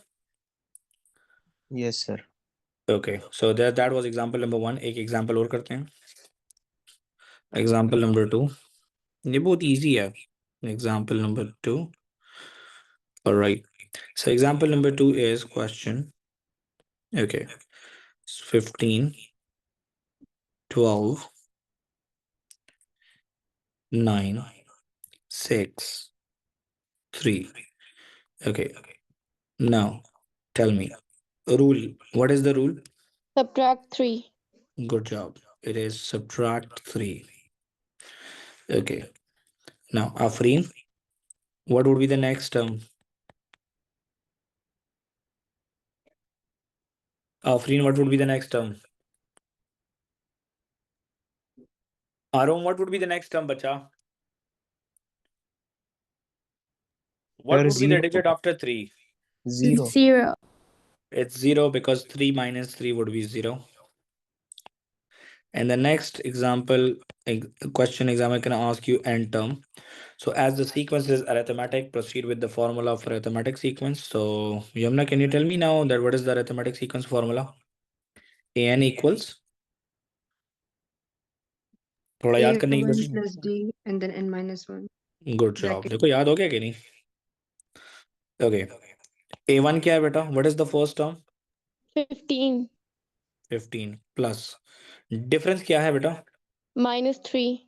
Yes sir. Okay, so that was example number 1. एक एग्जांपल और करते हैं, एग्जांपल नंबर 2. ये बहुत इजी है, example number 2. Alright, so example number 2 is question. Okay, 15, 12, 9, 6, 3. Okay. Now, tell me. Rule. What is the rule? Subtract 3. Good job. It is subtract 3. Okay. Now, Afreen, what would be the next term? Afreen, what would be the next term? Arum, what would be the next term, bacha? What sir would be the 0 digit after 3? 0 0. It's 0 because 3 minus 3 would be 0. And the next example, question examiner can ask you n term. So as the sequence is arithmetic, proceed with the formula for arithmetic sequence. So Yamuna, can you tell me now that what is the arithmetic sequence formula? An equals? थोड़ा याद करने की A1 कोशिश। plus D and then N minus 1 good job. bracket. देखो याद हो गया कि नहीं? ओके, a1 क्या है बेटा? What is the first term? 15. 15 plus difference क्या है बेटा? -3.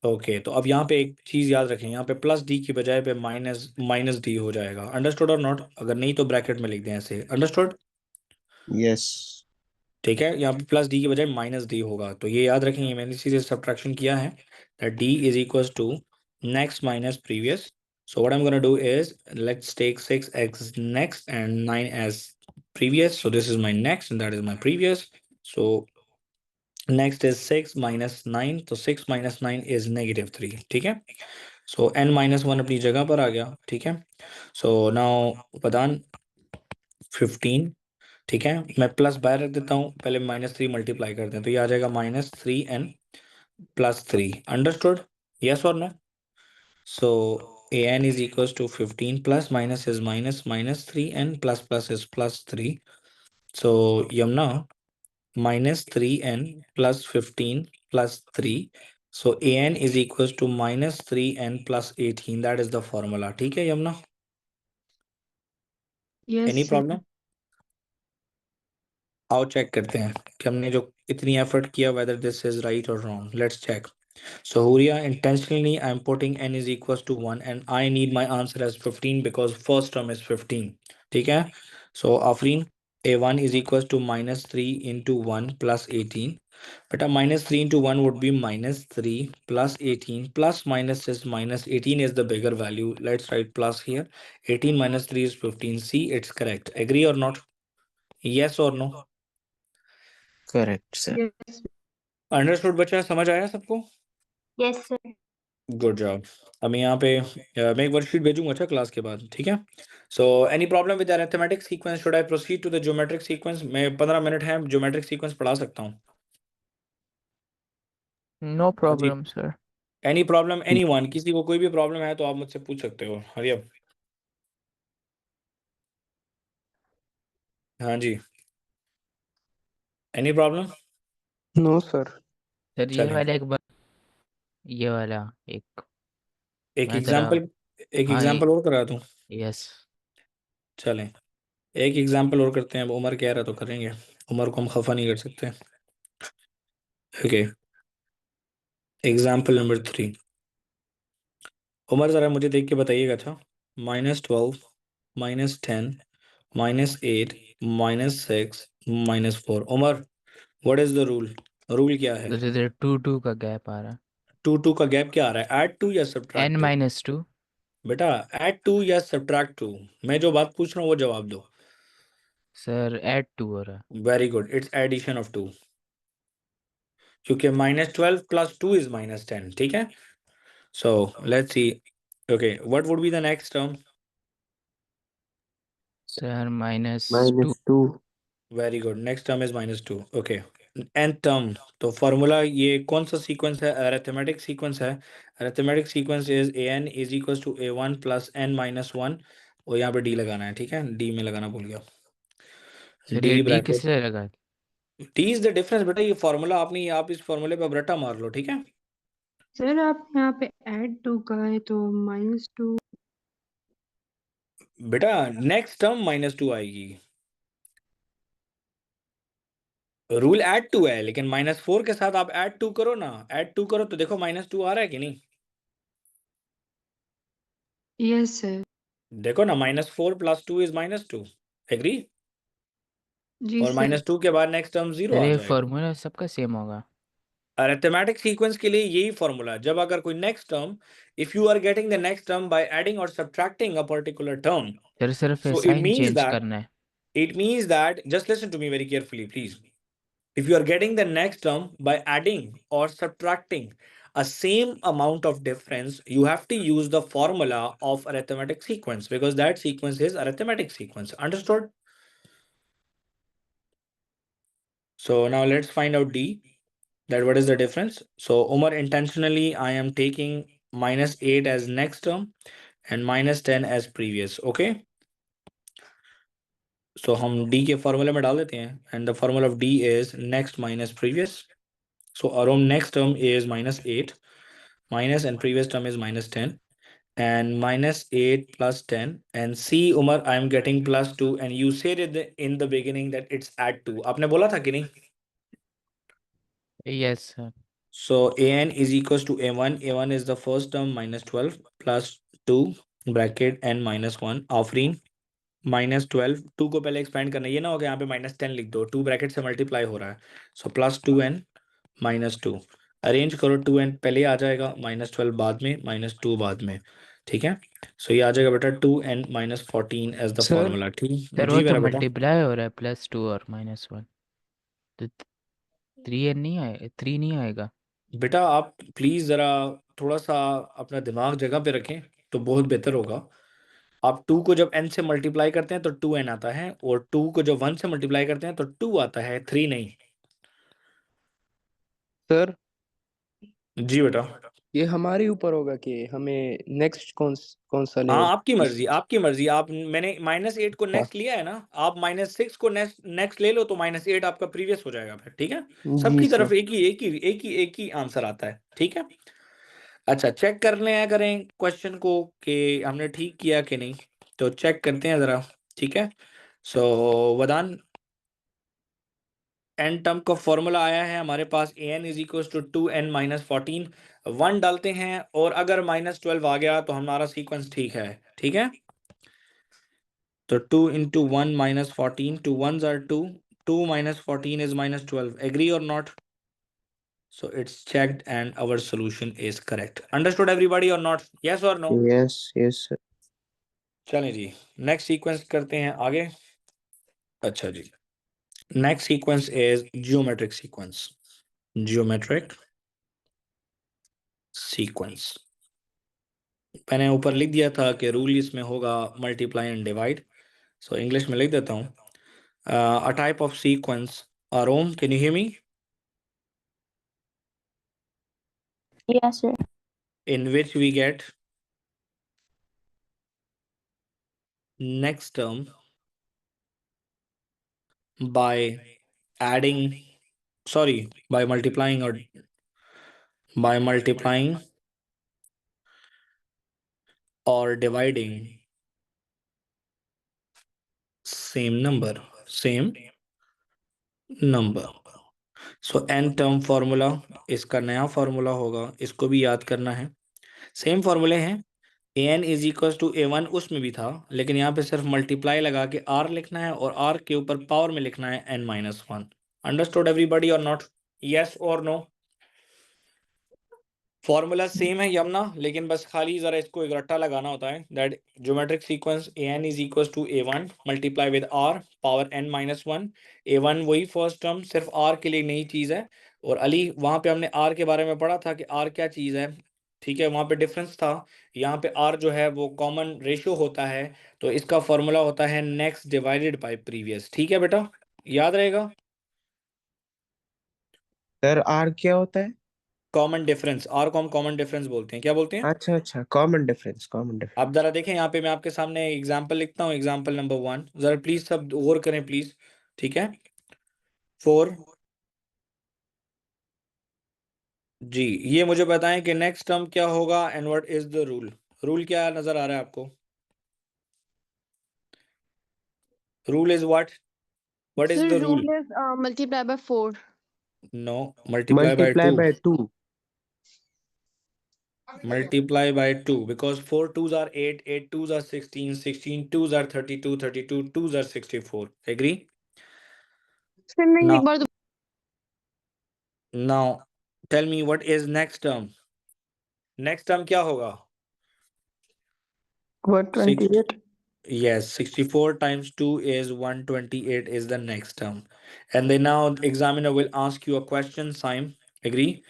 ओके, तो अब यहाँ पे एक चीज याद रखें, यहाँ पे प्लस डी की बजाय पे माइनस डी हो जाएगा। Understood or not? अगर नहीं तो ब्रैकेट में लिख दें ऐसे। अंडरस्टूड? यस ठीक है, यहाँ पे प्लस डी की बजाय माइनस डी होगा, तो ये याद रखेंगे। मैंने सीधे सब्ट्रैक्शन किया है that D is equals to next minus previous. So what I'm going to do is let's take 6x next and 9 as previous. So this is my next and that is my previous. So next is 6 minus 9. तो 6 minus 9 is -3. ठीक है, so n minus 1 अपनी जगह पर आ गया। ठीक है, so now उपादान 15। ठीक है, मैं प्लस बाहर रख देता हूँ, पहले -3 मल्टीप्लाई करते हैं, तो ये आ जाएगा -3n + 3। अंडरस्टूड? यस और no? So an is equals to 15 plus minus is minus, -3n plus is +3. So Yamuna, -3n plus 15 plus 3. So an is equals to -3n plus 18. That is the formula. ठीक है Yamuna? Yes, Any sir. problem? आओ check करते हैं कि हमने जो इतनी effort किया whether this is right or wrong. Let's check. So Huria, intentionally I'm putting n is equals to 1 and I need my answer as 15 because first term is 15. ठीक है? So Afreen, a1 is equals to -3 into 1 plus 18. But a -3 into 1 would be -3 plus 18. Plus minus is minus. 18 is the bigger value. Let's write plus here. 18 minus 3 is 15. See, it's correct. Agree or not? Yes or no? Correct sir Yes. Understood बच्चा? समझ आया सबको? Yes, sir. Good job. अब मैं यहाँ पे मैं एक वर्कशीट भेजूंगा अच्छा क्लास के बाद। ठीक है, so any problem with arithmetic sequence? Should I proceed to the geometric sequence? मैं 15 मिनट है, ज्योमेट्रिक सीक्वेंस पढ़ा सकता हूँ। No problem sir. Any problem anyone? किसी को कोई भी प्रॉब्लम है तो आप मुझसे पूछ सकते हो। Hurry up. हाँ जी, any problem? No sir sir ये चलें, वाला एक बार, ये वाला एक एक मैं जरा, हाँ एग्जाम्पल और करा दूँ? यस चलें, एक एग्जाम्पल और करते हैं। अब उमर कह रहा तो करेंगे, उमर को हम खफा नहीं कर सकते। Okay, example number 3। उमर ज़रा मुझे देख के बताइएगा। अच्छा, -12 -10 -8 -6 -4। Umar, what is the rule? Rule क्या है? इधर 2 का गैप आ रहा 2 का गैप क्या आ रहा है? ऐड 2 या है। Subtract n 2? माइनस 2 बेटा ऐड 2 या सब्ट्रैक्ट 2? मैं जो बात पूछ रहा हूँ वो जवाब दो। सर ऐड 2 हो रहा है। Very good, it's addition of 2, क्योंकि -12 + 2 इज -10। ठीक है, so let's see. Okay, what would be the next term? Sir -2 -2 very good, next term is -2। Okay, n term. तो फॉर्मूला ये कौन सा सीक्वेंस है? अरिथमेटिक सीक्वेंस है। Arithmetic sequence is an is equals to a1 + n - 1, और यहाँ पे d लगाना है। ठीक है, d में लगाना भूल गया। सर d ये डी ब्रैकेट, किससे लगा? d इज द डिफरेंस बेटा। ये फॉर्मूला आपने, आप इस फॉर्मूले पे अब रट्टा मार लो। ठीक है सर आप यहाँ पे ऐड 2 का है तो -2। बेटा, नेक्स्ट टर्म -2 आएगी। रूल ऐड 2 है, लेकिन -4 के साथ आप ऐड 2 करो ना, ऐड 2 करो तो देखो -2 आ रहा है कि नहीं? Yes sir. देखो ना, -4 + 2 इज -2, एग्री? जी और सर। -2 के बाद नेक्स्ट टर्म 0 सर आ ये जाएगा। फॉर्मूला सबका सेम होगा। अरिथमेटिक सीक्वेंस के लिए यही फॉर्मूला है। जब अगर कोई next term, if you are getting the next term by adding or subtracting a particular term, sir सिर्फ so साइन चेंज करना है। it means that just listen to me very carefully, please. If you are getting the next term by adding or subtracting a same amount of difference, you have to use the formula of arithmetic sequence, because that sequence is arithmetic sequence. Understood? So now let's find out D, that what is the difference. So Umar, intentionally I am taking -8 as next term and -10 as previous. Okay, so हम D के फॉर्मूले में डाल देते हैं, and the formula of D is next minus previous. So our own next term is -8 minus, and previous term is -10, and -8 plus 10, and see Umar, I am getting +2, and you said it in the beginning that it's add 2. आपने बोला था कि नहीं? Yes sir. So an is equals to a1. A1 is the first term, -12 plus 2 bracket n -1 Afreen -12, 2 को पहले expand करना, ये ना हो गया यहाँ पे -10 लिख दो, 2 ब्रैकेट से मल्टीप्लाई हो रहा है, सो +2n -2, अरेंज करो, 2n पहले आ जाएगा, -12 बाद में, -2 बाद में, ठीक है। सो ये आ जाएगा बेटा 2n -14 as the sir formula, ठीक। सर वो जी तो मेरा बेटा। मल्टीप्लाई हो रहा है +2 और -1, तो 3n नहीं आए, 3 नहीं आएगा। बेटा आप प्लीज जरा थोड़ा सा अपना दिमाग जगह पे रखें तो बहुत बेहतर होगा। आप 2 को जब n से मल्टीप्लाई करते हैं तो 2n आता है, और 2 को जब 1 से मल्टीप्लाई करते हैं तो 2 आता है, 3 नहीं। सर जी बेटा। ये हमारे ऊपर होगा कि हमें नेक्स्ट कौन सा ले। हाँ आपकी मर्जी, आपकी मर्जी। आप, मैंने -8 को हाँ नेक्स्ट लिया है ना, आप -6 को नेक्स्ट नेक्स्ट ले लो तो -8 आपका प्रीवियस हो जाएगा फिर, ठीक है। जी सबकी तरफ सर। एक ही आंसर आता है, ठीक है। अच्छा, चेक कर लें करें क्वेश्चन को कि हमने ठीक किया कि नहीं, तो चेक करते हैं जरा, ठीक है। सो वदान, एन टर्म का फॉर्मूला आया है हमारे पास, an is equal to 2n -14, 1 डालते हैं, और अगर -12 आ गया तो हमारा सीक्वेंस ठीक है, ठीक है। तो 2 into 1 -14, 2 1s are 2, 2 -14 is -12, agree or not? So it's checked and our solution is correct. Understood everybody or not? Yes or no? Yes yes sir. चलें जी, नेक्स्ट सीक्वेंस करते हैं आगे। अच्छा जी, next sequence is geometric sequence. Geometric sequence मैंने ऊपर लिख दिया था कि रूल इसमें होगा multiply and divide, so English में लिख देता हूँ। A type of sequence, Arom, can you hear me? Yes, sir. In which we get next term by adding, sorry, by multiplying or dividing same number, same number. So n term formula इसका नया formula होगा, इसको भी याद करना है। Same फॉर्मूले हैं, an is equal to a1 उसमें भी था, लेकिन यहाँ पे सिर्फ मल्टीप्लाई लगा के r लिखना है, और r के ऊपर पावर में लिखना है n-1। अंडरस्टूड एवरीबॉडी और नॉट? यस और नो? फॉर्मूला सेम है यमुना, लेकिन बस खाली जरा इसको एक रट्टा लगाना होता है, that geometric sequence an is equal to a1 multiply with r power n-1। a1 वही फर्स्ट टर्म, सिर्फ r के लिए नई चीज है, और अली वहां पे हमने r के बारे में पढ़ा था कि r क्या चीज है, ठीक है, वहां पे डिफरेंस था। यहाँ पे r जो है वो कॉमन रेशियो होता है, तो इसका फॉर्मूला होता है नेक्स्ट डिवाइडेड बाय प्रीवियस, ठीक है बेटा, याद रहेगा। सर आर क्या होता है? कॉमन डिफरेंस, r को हम कॉमन डिफरेंस बोलते हैं, क्या बोलते हैं? अच्छा अच्छा, कॉमन डिफरेंस, कॉमन आप डिफरेंस। जरा देखें, यहाँ पे मैं आपके सामने एग्जाम्पल लिखता हूँ, एग्जाम्पल नंबर 1, जरा प्लीज सब गौर करें प्लीज, ठीक है। 4 जी, ये मुझे बताएं कि नेक्स्ट टर्म क्या होगा and what is the rule. Rule क्या नजर आ रहा है आपको? Rule is what is Sir, the rule? rule is multiply by 4. No, multiply by multiply 2। By 2। multiply by 2 because 4 2s are 8, 8 2s are 16, 16 2s are 32, 32 2s are 64. Agree? फिर नहीं Now, एक बार now tell me what is next term? Next term क्या होगा? 128. Yes, 64 times 2 is 128 is the next term. And then now examiner will ask you a question, Simon. Agree?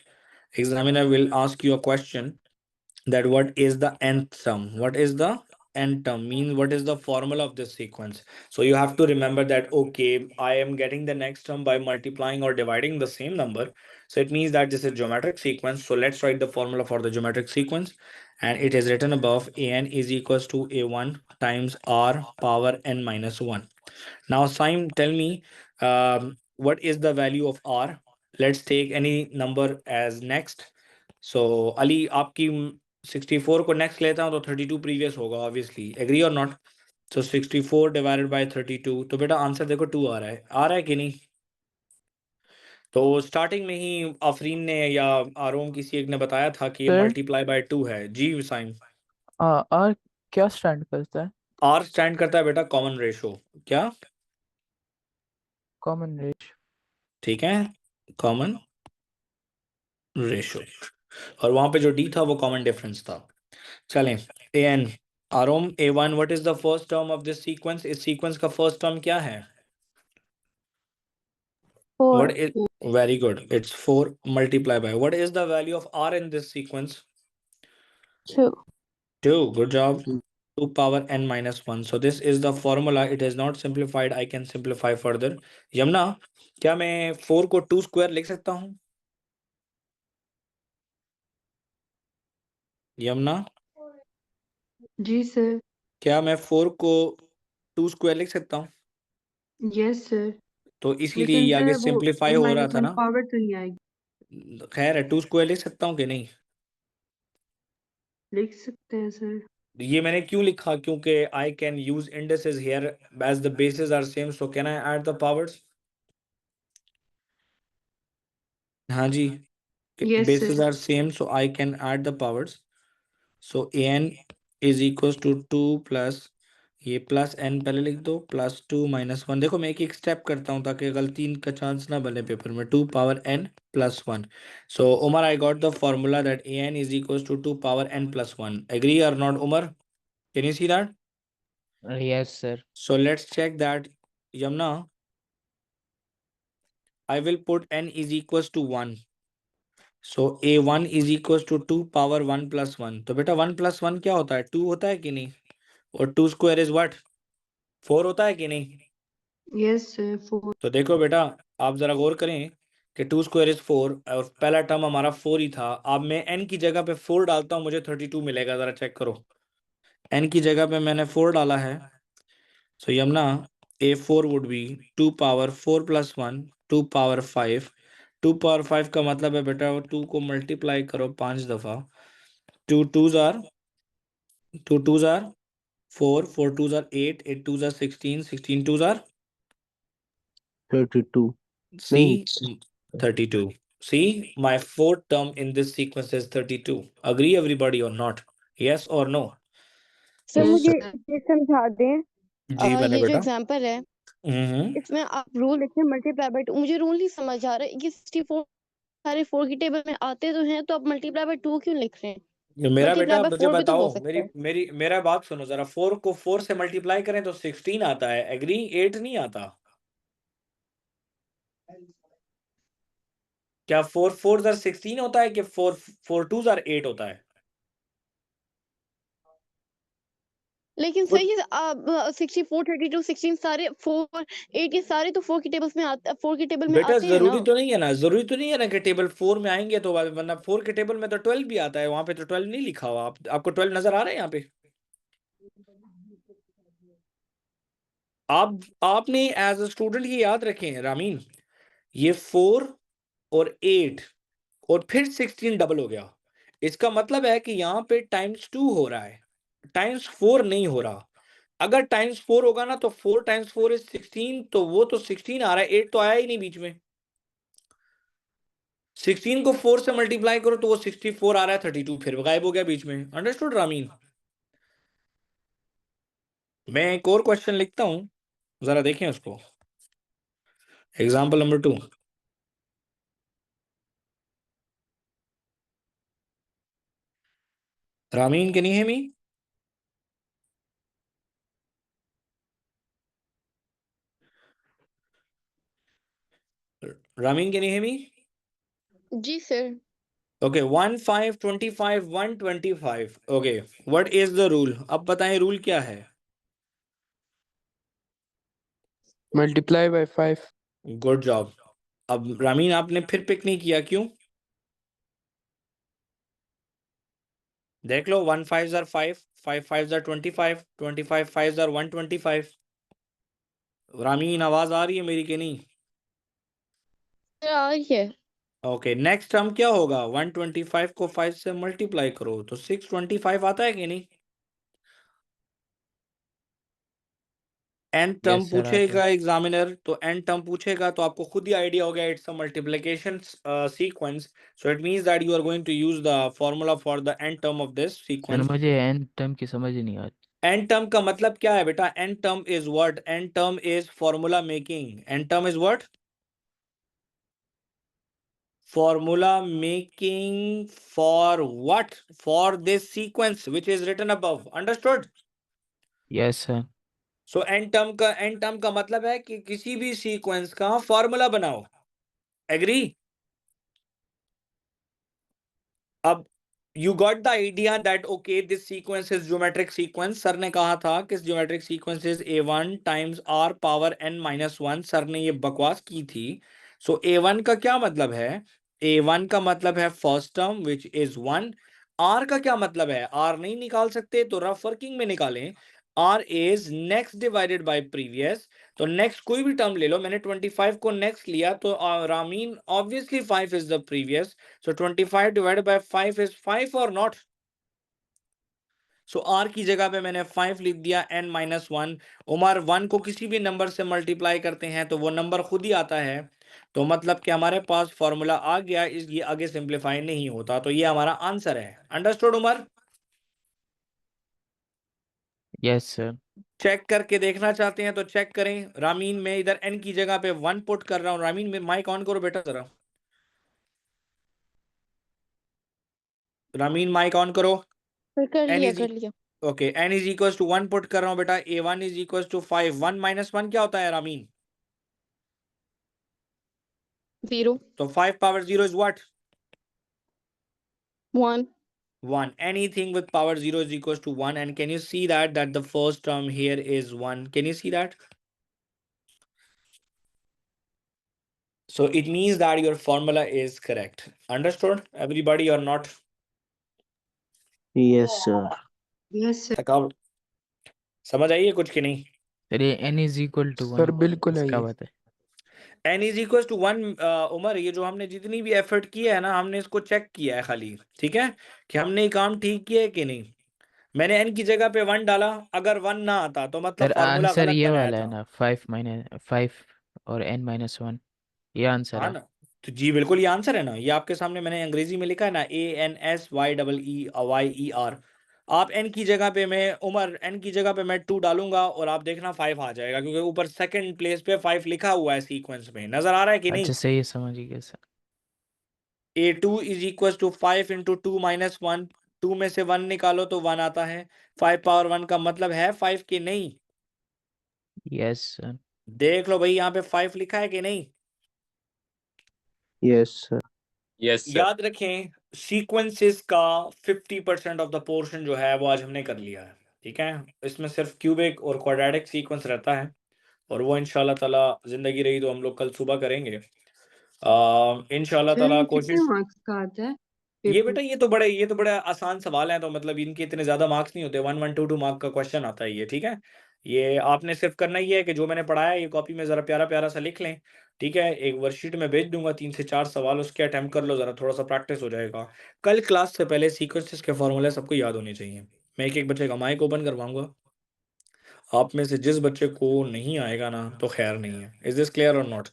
Examiner will ask you a question that what is the nth term? What is the nth term? Means what is the formula of this sequence? So you have to remember that, okay, I am getting the next term by multiplying or dividing the same number. So it means that this is geometric sequence. So let's write the formula for the geometric sequence. And it is written above, an is equals to a1 times r power n minus 1. Now, Simon, tell me what is the value of r? Let's take any number as next. So Ali, आपकी 64 को next लेता हूँ तो 32 previous होगा obviously. Agree or not? So 64 divided by 32. तो बेटा answer देखो 2 आ रहा है कि नहीं? तो स्टार्टिंग में ही आफरीन ने या आरोम किसी एक ने बताया था कि ये सर मल्टीप्लाई बाय 2 है। जी साइम। आर क्या स्टैंड करता है? आर स्टैंड करता है बेटा कॉमन रेशो। क्या? Common ratio. ठीक है, कॉमन रेशो। और वहां पे जो डी था वो कॉमन डिफरेंस था। चलें, a n Arom a one what is the first term of this sequence? इस सीक्वेंस का फर्स्ट टर्म क्या है? What 4 is very good? It's 4 multiplied by what is the value of r in this sequence? 2 2. Good job. 2 power n minus 1. So this is the formula. It is not simplified. I can simplify further. Yamuna, क्या मैं 4 को 2 square लिख सकता हूँ? यमुना, जी sir. क्या मैं 4 को 2 square लिख सकता हूँ? Yes sir. तो इसीलिए लेकिन ये आगे सर वो सिंप्लीफाई n हो रहा माइनस था 1 ना। पावर तो नहीं आएगी। खैर है, 2 स्क्वायर लिख सकता हूँ कि नहीं? लिख सकते हैं सर। ये मैंने क्यों लिखा? क्योंकि I can use indices here as the bases are same, so can I add the powers? हाँ जी, yes bases sir. are same, so I can add the powers. So an is equals to 2 plus ये plus n पहले लिख दो, plus 2 minus 1। देखो मैं एक एक स्टेप करता हूँ ताकि गलती का चांस ना बने पेपर में। 2 power n plus 1. So Umar, I got the formula that an is equals to 2 power n plus 1. Agree or not, Umar? Can you see that? Yes, sir. So let's check that. Yamna, I will put n is equals to 1. So a1 is equal to 2 power 1 plus 1। तो बेटा 1 plus 1 क्या होता है? 2 होता है कि नहीं? और 2 स्क्वायर इज व्हाट? 4 होता है कि नहीं? Yes sir 4। तो देखो बेटा, आप जरा गौर करें कि 2 स्क्वायर इज 4 और पहला टर्म हमारा 4 ही था। अब मैं n की जगह पे 4 डालता हूँ, मुझे 32 मिलेगा। जरा चेक करो, n की जगह पे मैंने 4 डाला है। So Yamuna, a4 would be 2 power 4 plus 1, 2 power 5। 2 power 5 का मतलब है बेटा 2 को मल्टीप्लाई करो 5 दफा। 2 2s are 2 2s are 4, 4 2s are 8, 8 2s are 16, 16 2s are 32 नहीं। see 32. See, my fourth term in this sequence is 32. Agree everybody or not? Yes or no? Sir yes मुझे sir. ये समझा दें। जी मैंने ये जो बेटा। एग्जांपल है हम्म इसमें आप रूल लिखते हैं मल्टीप्लाई बाय 2। मुझे रूल नहीं समझ आ रहा है। ये 64 सारे 4 की टेबल में आते तो हैं, तो आप मल्टीप्लाई बाय 2 क्यों लिख रहे हैं? मेरा मल्टीप्लाई बेटा बाय मुझे 4 भी तो बताओ, हो सकता मेरी है। मेरी मेरा बात सुनो जरा। 4 को 4 से मल्टीप्लाई करें तो 16 आता है। एग्री? 8 नहीं आता। क्या 4 4s are 16 होता है कि 4 4 2s are 8 होता है? लेकिन सर ये 64 32 16 सारे 4 8 ये सारे तो 4 की टेबल्स में आते 4 की टेबल में बेटा आते हैं ना। जरूरी तो नहीं है ना, जरूरी तो नहीं है ना कि टेबल 4 में आएंगे तो वरना 4 के टेबल में तो 12 भी आता है। वहां पे तो 12 नहीं लिखा हुआ। आपको 12 नजर आ रहा है यहाँ पे? आपने एज अ स्टूडेंट ये याद रखें रामीन, ये 4 और 8 और फिर 16 डबल हो गया। इसका मतलब है कि यहाँ पे टाइम्स 2 हो रहा है, टाइम्स 4 नहीं हो रहा। अगर टाइम्स 4 होगा ना तो 4 टाइम्स 4 इज 16, तो वो तो 16 आ रहा है, 8 तो आया ही नहीं बीच में। 16 को 4 से मल्टीप्लाई करो तो वो 64 आ रहा है, 32 फिर गायब हो गया बीच में। अंडरस्टूड रामीन? मैं एक और क्वेश्चन लिखता हूं, जरा देखें उसको। Example number 2। Ramin, can you hear me? Ramin, can you hear me? जी sir. Okay, 1 5 25 125. Okay, what is the rule? अब बताएं रूल क्या है? Multiply by 5। Good job. अब रामीन आपने फिर पिक नहीं किया, क्यों? देख लो, 1 5s are 5, 5 5s are 25, 25 5s are 125। Ramin आवाज आ रही है मेरी कि नहीं? सर आ रही है। ओके, नेक्स्ट टर्म क्या होगा? 125 को 5 से मल्टीप्लाई करो तो 625 आता है कि नहीं? एन टर्म यस सर आता है। पूछेगा एग्जामिनर, तो एन टर्म पूछेगा तो आपको खुद ही आइडिया हो गया, it's a multiplication sequence, so it means that you are going to use the formula for the n term of this sir sequence. मुझे एन टर्म की समझ ही नहीं आती। एन टर्म का मतलब क्या है बेटा? N term is what? N term is formula making. N term is what? formula making for what? For this sequence which is written above. Understood? Yes sir. So n term का मतलब है कि किसी भी सीक्वेंस का formula बनाओ। Agree? अब you got the idea that okay this sequence is geometric sequence. Sir ने कहा था कि geometric sequence is a1 times r power n-1। Sir ने ये बकवास की थी। सो a1 का क्या मतलब है? a1 का मतलब है first term which is 1। r का क्या मतलब है? r नहीं निकाल सकते तो रफ वर्किंग में निकालें। r is next divided by previous. तो नेक्स्ट कोई भी टर्म ले लो, मैंने 25 को नेक्स्ट लिया तो Ramin obviously 5 is the previous. So 25 divided by 5 is 5 or not? So r की जगह पे मैंने 5 लिख दिया n-1। उमर 1 को किसी भी नंबर से मल्टीप्लाई करते हैं तो वो नंबर खुद ही आता है, तो मतलब कि हमारे पास फॉर्मूला आ गया, इस ये आगे सिंप्लीफाई नहीं होता, तो ये हमारा आंसर है। Understood Umar? Yes sir. Check करके देखना चाहते हैं तो चेक करें। रामीन में इधर n की जगह पे 1 पुट कर रहा हूं। रामीन में माइक ऑन करो बेटा जरा। रामीन माइक ऑन करो। सर कर n लिया इज कर लिया। Okay, n is equal to 1 put कर रहा हूं बेटा। a1 is equal to 5। 1 minus 1 क्या होता है रामीन? 0 तो 5 power 0 is what? 1 1. Anything with power 0 is equals to 1. And can you see that the first term here is 1? Can you see that? So it means that your formula is correct. Understood everybody or not? Yes sir. Yes sir. थकावट समझ आई है कुछ कि नहीं? Sir ये n is equal to sir 1 बिल्कुल है इसका ये। बात है। n is equal to 1। Umar, ये जो हमने जितनी भी एफर्ट किया है ना, हमने इसको चेक किया है खाली, ठीक है, कि हमने ये काम ठीक किया है कि नहीं। मैंने n की जगह पे 1 डाला, अगर 1 ना आता तो मतलब सर फॉर्मूला आंसर गलत ये बनाया वाला है था। ना 5 और n-1 ये आंसर हाँ है। ना, तो जी बिल्कुल ये आंसर है ना। ये आपके सामने मैंने अंग्रेजी में लिखा है ना, ANSYEER। आप n की जगह पे, मैं उमर n की जगह पे मैं 2 डालूंगा और आप देखना 5 आ जाएगा, क्योंकि ऊपर सेकंड प्लेस पे 5 लिखा हुआ है सीक्वेंस में। नजर आ रहा है कि नहीं? अच्छा सही है, समझ गया सर। a2 is equal to 5 into 2 minus 1। 2 में से 1 निकालो तो 1 आता है। 5 पावर 1 का मतलब है 5 की नहीं। Yes sir. देख लो भाई, यहाँ पे 5 लिखा है कि नहीं? Yes sir. Yes, sir. याद रखें, सीक्वेंसेस का 50% ऑफ द पोर्शन जो है वो आज हमने कर लिया है, ठीक है। इसमें सिर्फ क्यूबिक और क्वाड्रेटिक सीक्वेंस रहता है, और वो इंशाल्लाह ताला जिंदगी रही तो हम लोग कल सुबह करेंगे इंशाल्लाह सर ताला। ये कितने कोशिश मार्क्स का आता है ये पेपर? बेटा, ये तो बड़े आसान सवाल हैं, तो मतलब इनके इतने ज्यादा मार्क्स नहीं होते। 1 1 2 2 मार्क का क्वेश्चन आता है ये, ठीक है। ये आपने सिर्फ करना ही है कि जो मैंने पढ़ाया है ये कॉपी में जरा प्यारा प्यारा सा लिख लें, ठीक है। एक वर्कशीट में भेज दूंगा, 3 से 4 सवाल उसके अटेम्प्ट कर लो, जरा थोड़ा सा प्रैक्टिस हो जाएगा। कल क्लास से पहले सीक्वेंसेस के फॉर्मूले सबको याद होने चाहिए। मैं एक एक बच्चे का माइक ओपन करवाऊंगा। आप में से जिस बच्चे को नहीं आएगा ना तो खैर नहीं है। Is this clear or not?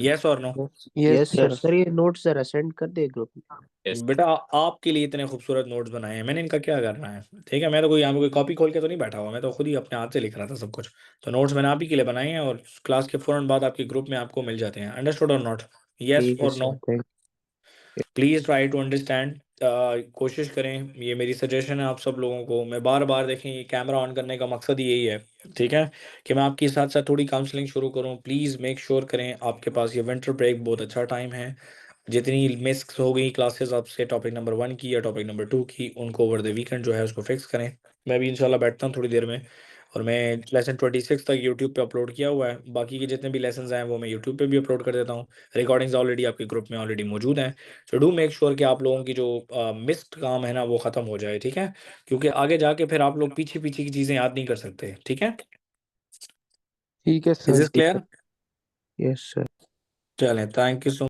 Yes और no? Yes sir. Sir. Sir ये नोट्स जरा सेंड कर दे ग्रुप में। Yes. बेटा आपके लिए इतने खूबसूरत नोट्स बनाए हैं मैंने, इनका क्या करना है? ठीक है, मैं तो कोई यहाँ पे कोई कॉपी खोल के तो नहीं बैठा हुआ, मैं तो खुद ही अपने हाथ से लिख रहा था सब कुछ। तो नोट्स मैंने आप ही के लिए बनाए हैं और क्लास के फौरन बाद आपके ग्रुप में आपको मिल जाते हैं। Understood or not? यस ठीक है or no? Sir, thank please try to understand. कोशिश करें, ये मेरी सजेशन है आप सब लोगों को। मैं बार बार देखें, ये कैमरा ऑन करने का मकसद ही यही है, ठीक है, कि मैं आपके साथ साथ थोड़ी काउंसलिंग शुरू करूं। प्लीज़ मेक श्योर करें, आपके पास ये विंटर ब्रेक बहुत अच्छा टाइम है। जितनी मिस हो गई क्लासेस आपसे टॉपिक नंबर 1 की या टॉपिक नंबर 2 की, उनको ओवर द वीकेंड जो है उसको फिक्स करें। मैं भी इंशाल्लाह बैठता हूँ थोड़ी देर में, और मैं लेसन 26 तक यूट्यूब पे अपलोड किया हुआ है। बाकी के जितने भी लेसन हैं वो मैं यूट्यूब पे भी अपलोड कर देता हूँ। रिकॉर्डिंग्स ऑलरेडी आपके ग्रुप में ऑलरेडी मौजूद हैं। सो डू मेक श्योर कि आप लोगों की जो मिस्ड काम है ना वो ख़त्म हो जाए, ठीक है, क्योंकि आगे जाके फिर आप लोग पीछे पीछे की चीज़ें याद नहीं कर सकते, ठीक है? ठीक है is sir. This clear? Yes sir. चलें, थैंक यू सो